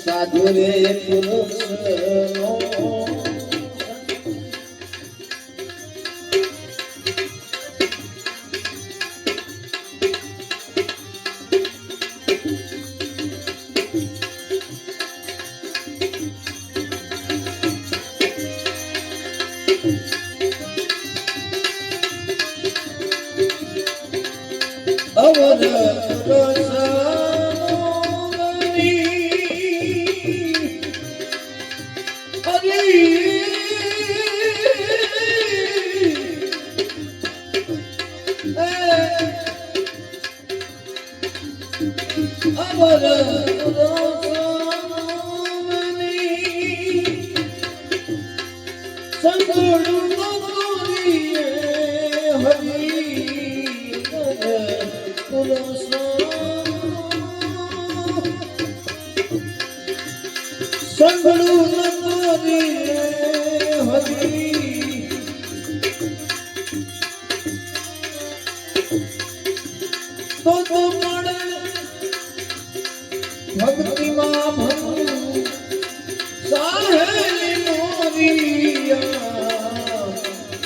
Speaker 5: साधु रे पुरुष अवर અમર રોશનની સંગળું નગરીએ હરી સંગળું નગરીએ હરી તો મળે ભક્તિમાં ભંગ સાહેલી મોરિયા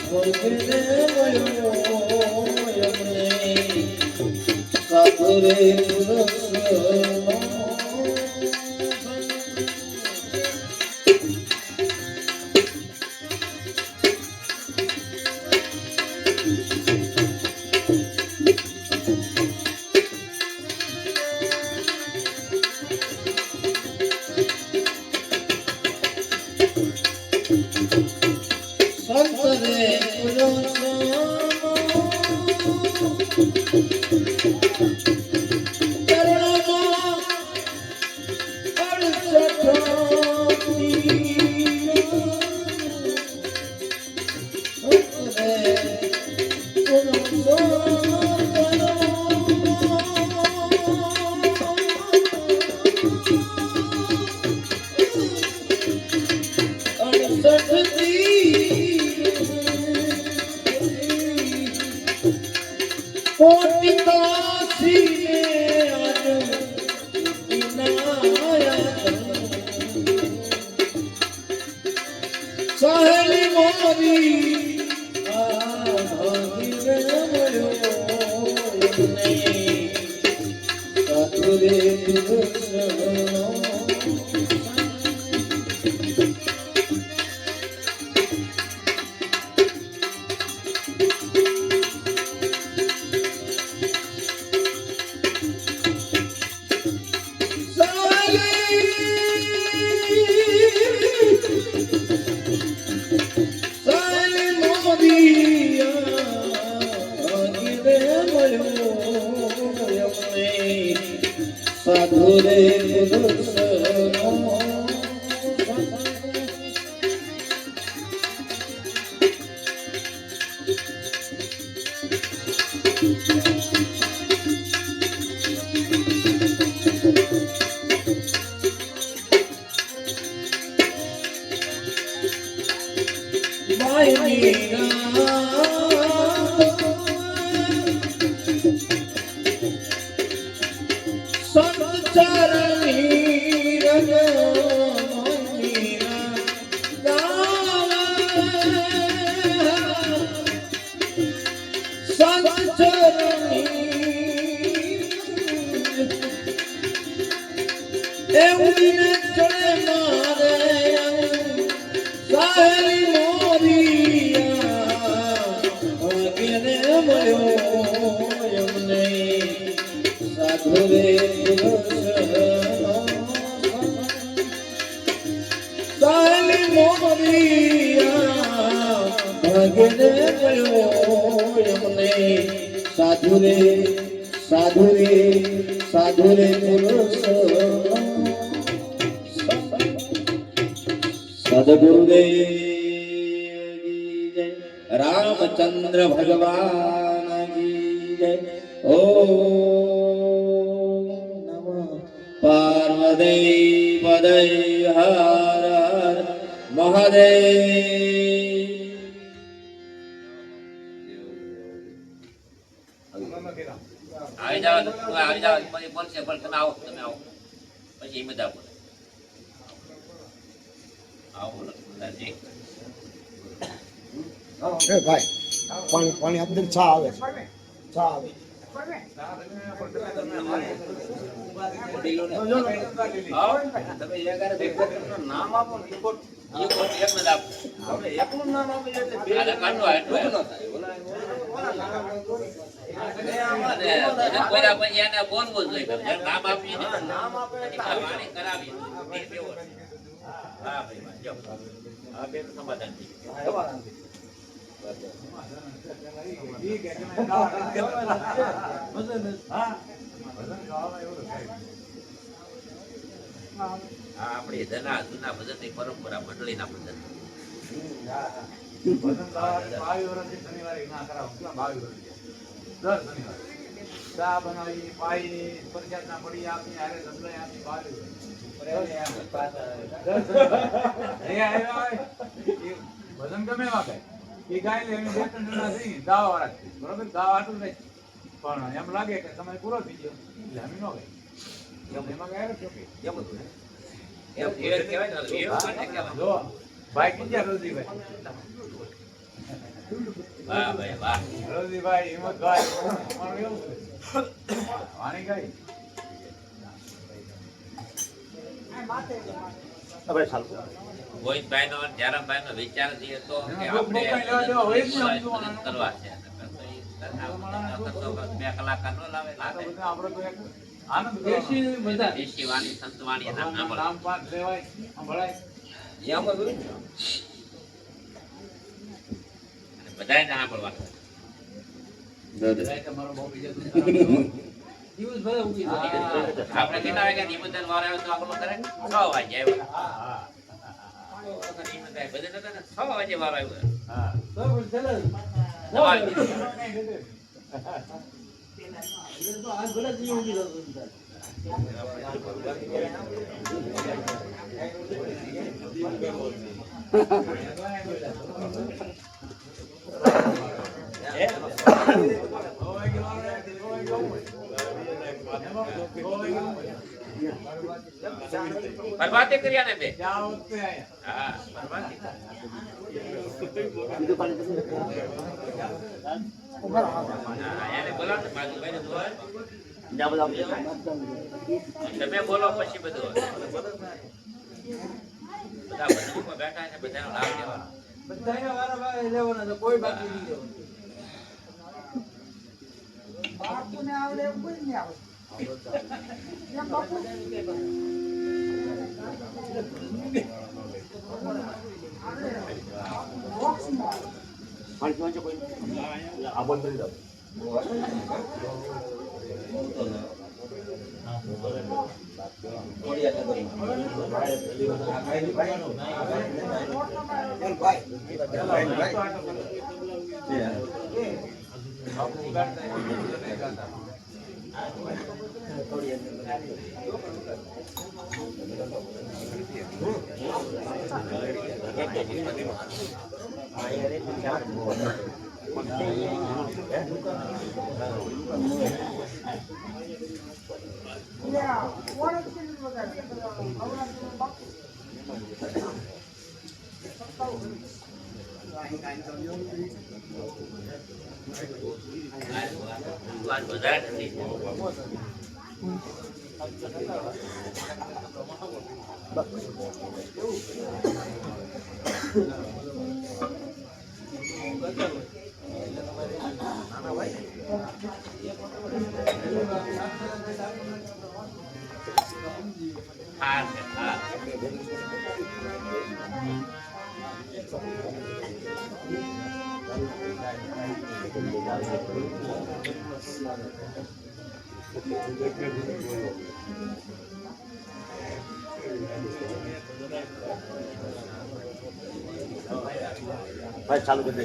Speaker 5: વગને વયો યમને સાધુરે પુરુષનો સંતરે પુરુષનો ચરણોમાં કોટી કાશીને આજ સાહેલી મોરી સાધુરે પુરુષનો સાધુરે પુરુષનો ચરણી રગ સંત ચરણી એવું ચડે મારે સાહેલી મોરિયા વગેરે મળ્યો એમને સાધુરે સાહેલી મોરિયા ભગને મળ્યો એમને સાધુરે સાધુરે સાધુરે પુરુષ સદગુરુદેવ જય રામચંદ્ર ભગવાન કી જય ઓમ નમઃ પાર્વતી પદય હર હર મહાદેવ
Speaker 4: આવી જાવ પછી બોલશે પણ તમે આવો પછી હિંમત આપો આવો લક્ષ્મણજી
Speaker 2: એ ભાઈ પાણી પાણી અંદર ચા આવે ચા આવે
Speaker 3: નામ આપો ને
Speaker 4: એક જ આપો
Speaker 3: આપણે એકનું નામ આપીએ એટલે બે
Speaker 4: આને કાઢો એટલું ન થાય કોઈના પછી એને બોલવું જોઈએ નામ આપીને
Speaker 3: નામ આપે એટલે
Speaker 4: વાણી કરાવી હા ભાઈ જો આ બે સમાધાન થઈ
Speaker 3: હા ભજન ગાવામાં એવું થાય.
Speaker 4: આ આપણી જૂના ભજનની પરંપરા મંડળીના ભજન.
Speaker 3: ભજન ગાવા 22 વર્ષથી શનિવારે ના કરાવું. કેટલા 22 વર્ષથી? દર શનિવારે ચા બનાવી, પાઈ, પ્રસાદના પડી આપી, હારે ધંધાઈ આપી, 22 વર્ષ. ભજન ગમે એવા ગાય. એ ગાય લે એની 2-3 જણા થઈ ગાવા વાળા છે. બરોબર, ગાવા આટલું નહીં. પણ એમ લાગે કે સમય પૂરો થઈ ગયો એટલે અમે ન ગાય. એમાં ગાય છો કે
Speaker 4: એમ હતું ને? એમ ધીરે કહેવાય ને, ધીરે કોને કહેવાય?
Speaker 3: જો ભાઈ કીધા રોજીભાઈ.
Speaker 4: વાહ ભાઈ વાહ.
Speaker 3: રોજીભાઈ હિંમત ભાઈ અમારું એવું છે. વાણી ગાય.
Speaker 4: ગોવિંદભાઈનો અને જયરામભાઈનો વિચાર જે હતો કે
Speaker 3: એમાં
Speaker 4: આપણે
Speaker 3: બહુ કઈ લેવા દેવા હોય જ નહીં,
Speaker 4: ભજન
Speaker 3: સમજવાનું.
Speaker 4: કરવા છે. બે કલાકાર નો લાવે
Speaker 3: આ તો
Speaker 4: લાગે.
Speaker 3: બધા આપણે તો એક આનંદ દેશી બધા
Speaker 4: દેશી વાણી, સંત વાણી એના નામ બોલે.
Speaker 3: નામ પાઠ લેવાય સંભળાય.
Speaker 4: અને બધાયને સાંભળવાનું.
Speaker 3: બધાય તમારો બહુ બીજા દિવસ ભલે ઉગી જાય.
Speaker 4: આપણે કેટલા વાગ્યા નિમંત્રણ વાર આવ્યો તો આપણો કરે 6 વાગે આવ્યો.
Speaker 3: હા
Speaker 4: નિમંત્રણ ભજન હતા ને 6 વાગે વાર આવ્યો.
Speaker 3: હા
Speaker 4: સવારે બરબાદી કર્યા ને બે.
Speaker 3: ત્યાં વખતે આયા.
Speaker 4: હા, બરબાદી. હા, એને બોલાવો ને બાજુભાઈને બોલાવો. તમે બોલો પછી બધું બધા ભજનમાં બેઠા છે, બધાનો લાભ લેવાનો.
Speaker 3: બધાયને વારાફરતી લેવાના છે, કોઈ બાકી નહીં લેવાનું.
Speaker 1: બાપુને આવડે એવું કોઈ નહીં આવડે. એમ બાપુ
Speaker 3: બાપુ ગાતા હોય, બીજું નહીં ગાતા.
Speaker 1: ઓળખી વગાડે આવડા બાપુ
Speaker 4: વાત વધારે નથી. હા છે, હા.
Speaker 2: ભાઈ ચાલુ કરી દે.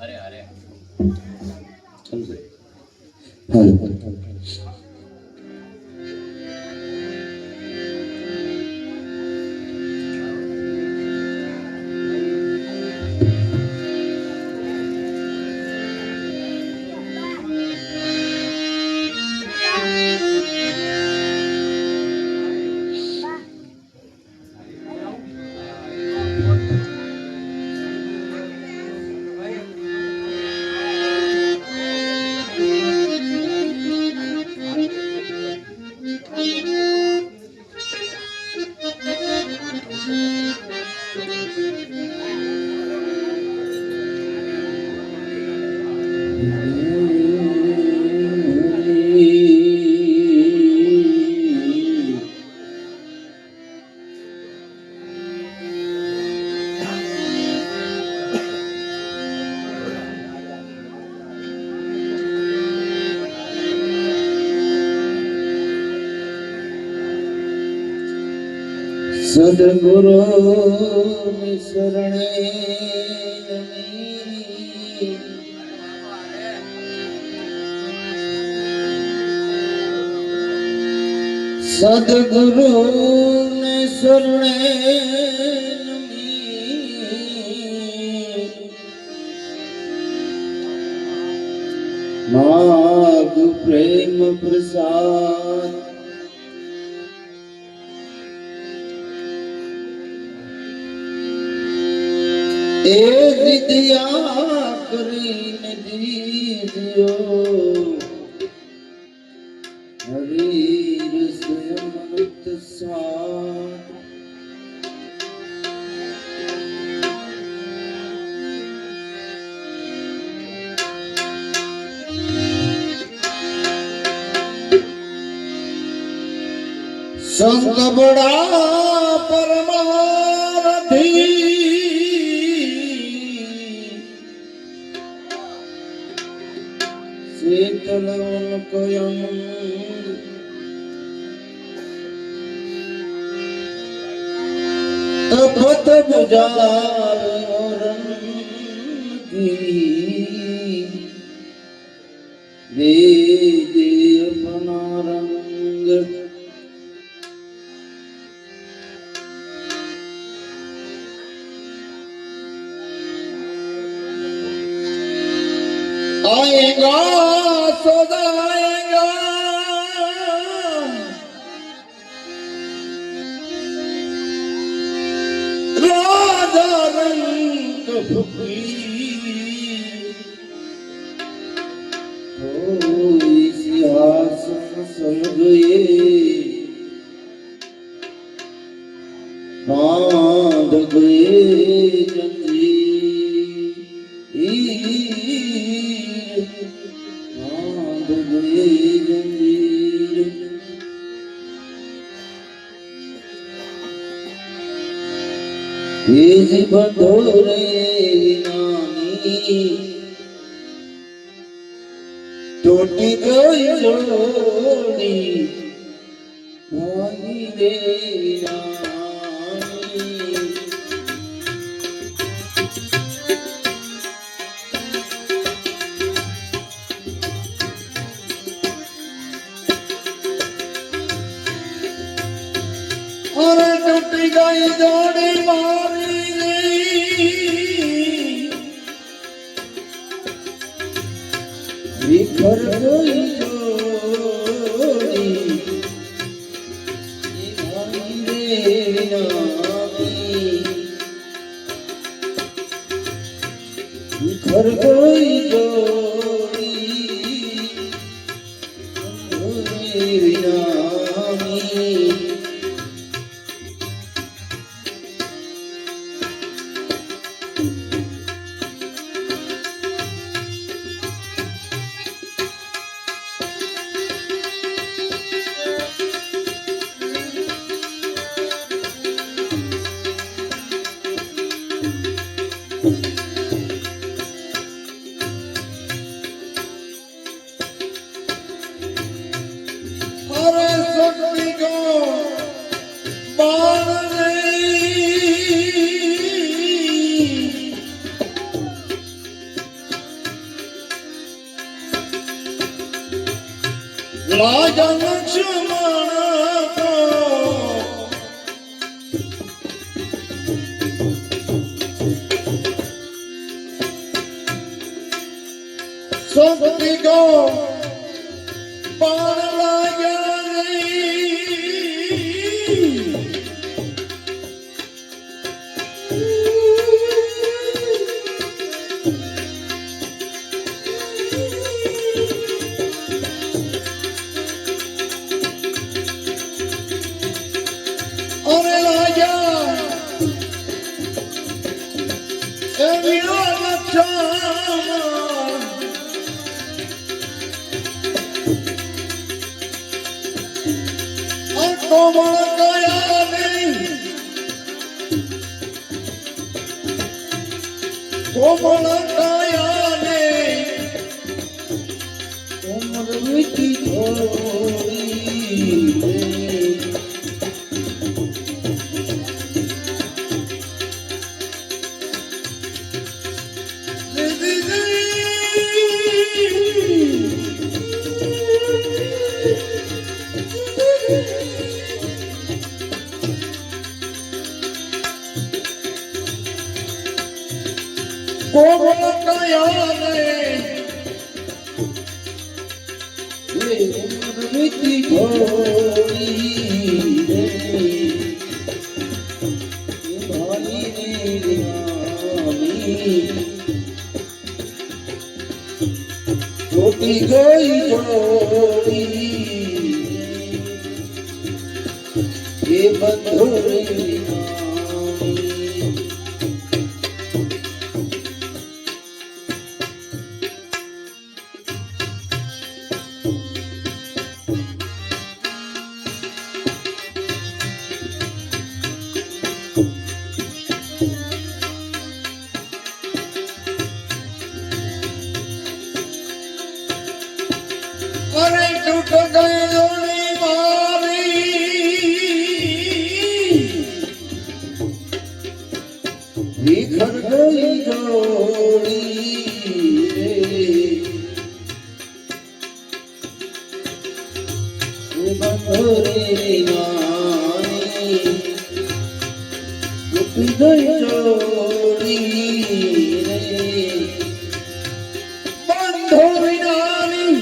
Speaker 4: અરે અરે
Speaker 5: સદગુરુ શરણે નમી સદગુરુ ને શરણે નમી માગ પ્રેમ પ્રસાદ એ વિદ્યા કરીને દીધ્યો હરીર સ્વયં સ્વાદ સંત બડા પરમારથી શીતલવનકયં તપત બુજારંગી દે દે અપના રંગ आएगा सदा आएगा राजा रंग फुकरी कोई सिंहासन सल गए बांध गए बधोरे नानी टूटी गई जोड़ी भाई रे नानी और टूटी गई जोड़ी मारी बिखर गई जोड़ी भाई रे नानी बिखर गई जोड़ी रे नानी Somebody go, કયા ને વીતી ઢોળી રે ભાઈ રે રામી ટૂટી ગઈ જોડી એ બંધો રે રામી અરે તૂટ ગયો ની મારી વિખર ગઈ જોડી રે બંધોરી નાની તૂટી ગઈ જોડી રે બંધોરી નાની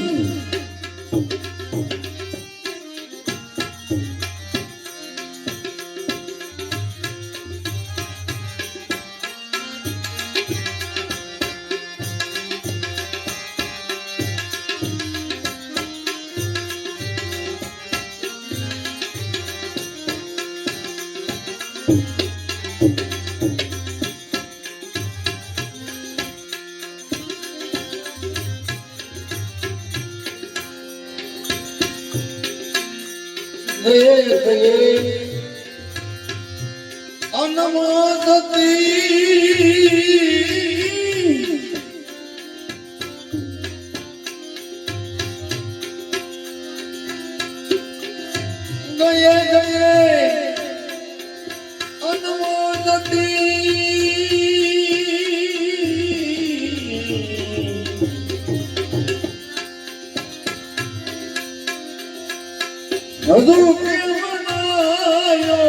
Speaker 5: હજુ કેમ મનાયો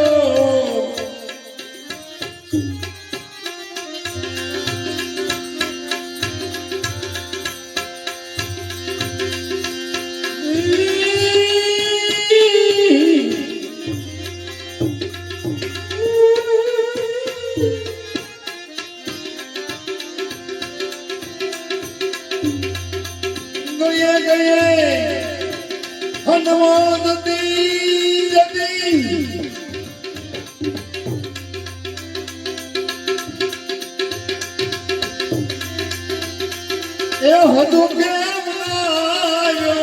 Speaker 5: ગયે હનુમાનતી જતી એ હજુ કેમ આવ્યો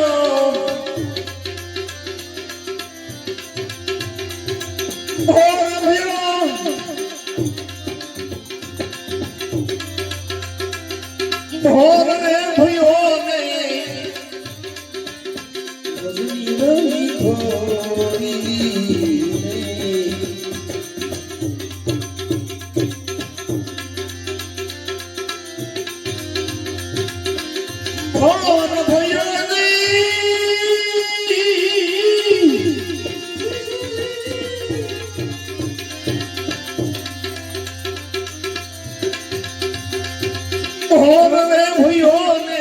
Speaker 5: ભોર રે ભયો ને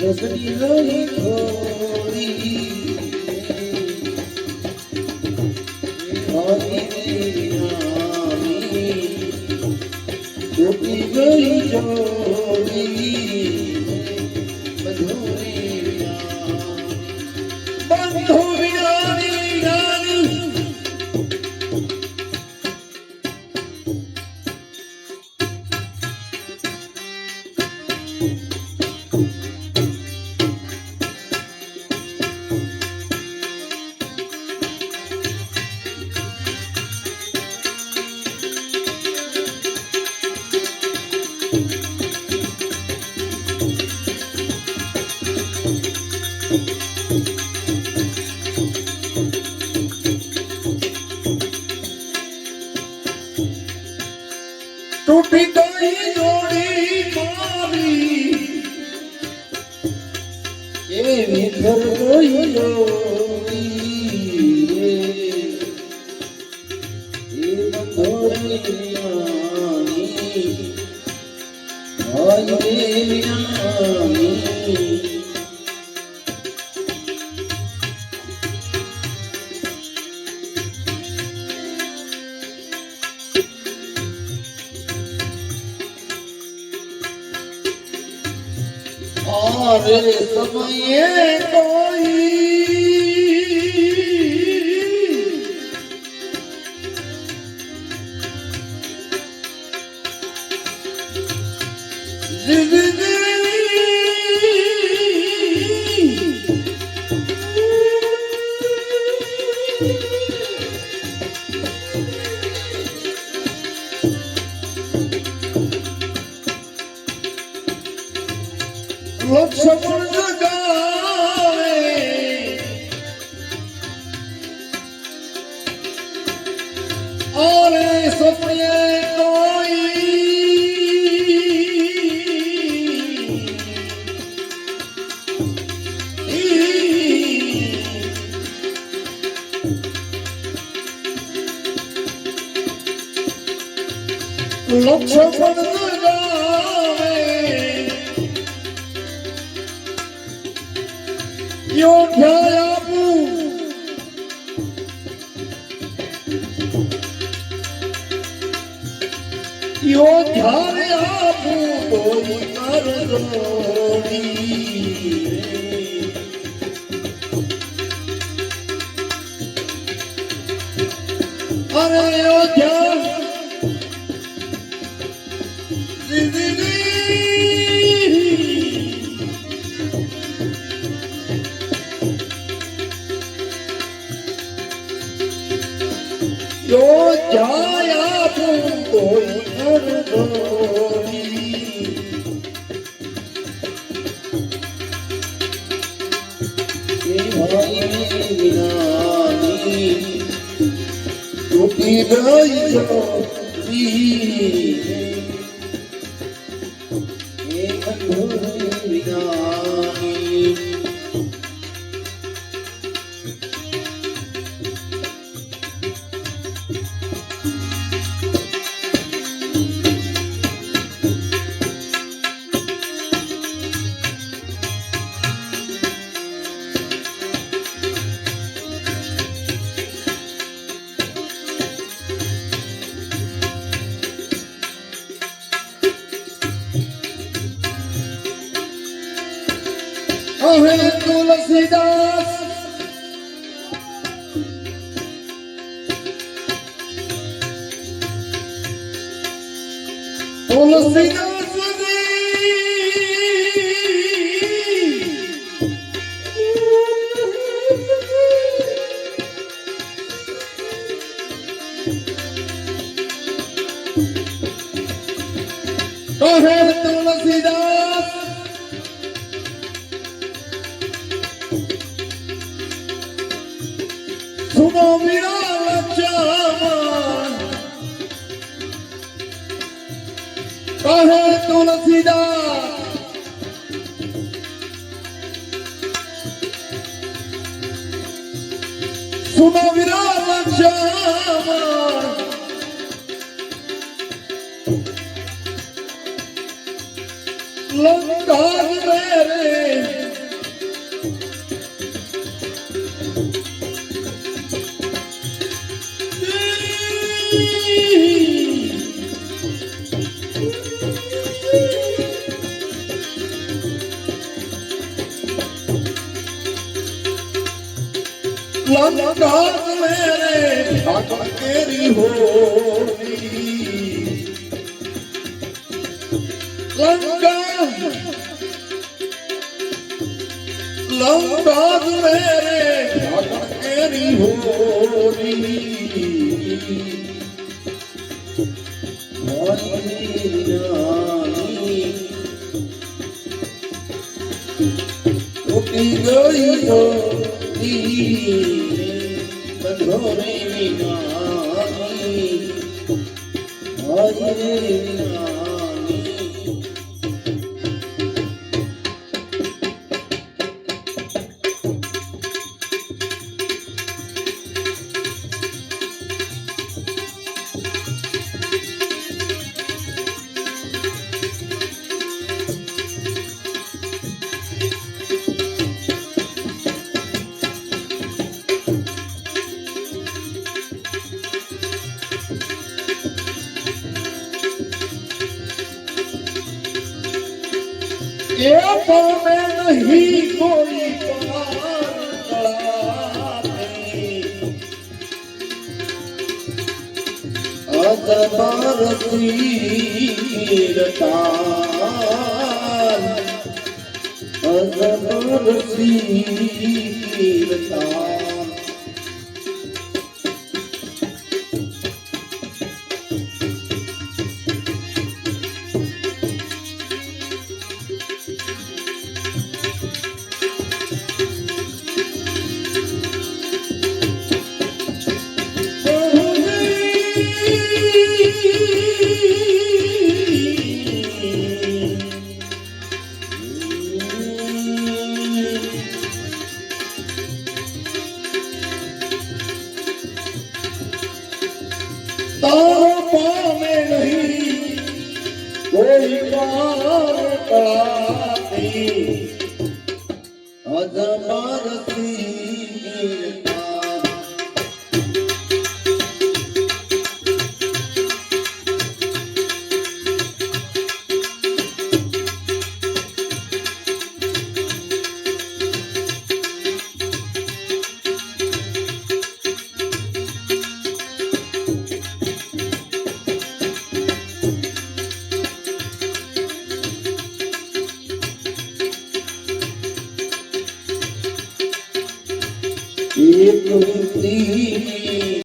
Speaker 5: રસની રહી થોડી ટૂટી ગઈ જોડી બંધો વિનાની રાની टूटी गई जोड़ी मारी ये विधर गई जोड़ी ये बंधोरी रानी હોય રે વિનાની અરે સમયે કોઈ લક્ષ્મણ જગાવે અરે સપને કોઈ લક્ષ્મણ જગાવે યોધ્યા આપું યોધ્યા આપું કોઈ કરદોડી અરે યોધ્યા યોધ્યા કોઈ કરદોડી એ હોય વિનાની તૂટી ગઈ જોડી એ હોય વિનાની હવે તુલસીદાસ તુલસીદાસ કહે તુલસીદાસ સુનો વિરાળ ચામણ કહે તુલસીદાસ સુનો વિરાળ ચામણ લંકા મેરે लंका मेरे ठाकुर तेरी होगी लंका लंका मेरे ठाकुर तेरी होगी टूटी गई हो बंधोरे विनानी हरे विनानी એ પામે નહીં કોઈ કળાથી અજબરતી રટાર અજબરતી રટાર તારો પામે નહીં કોઈ વાર કળાથી અજબરતી એક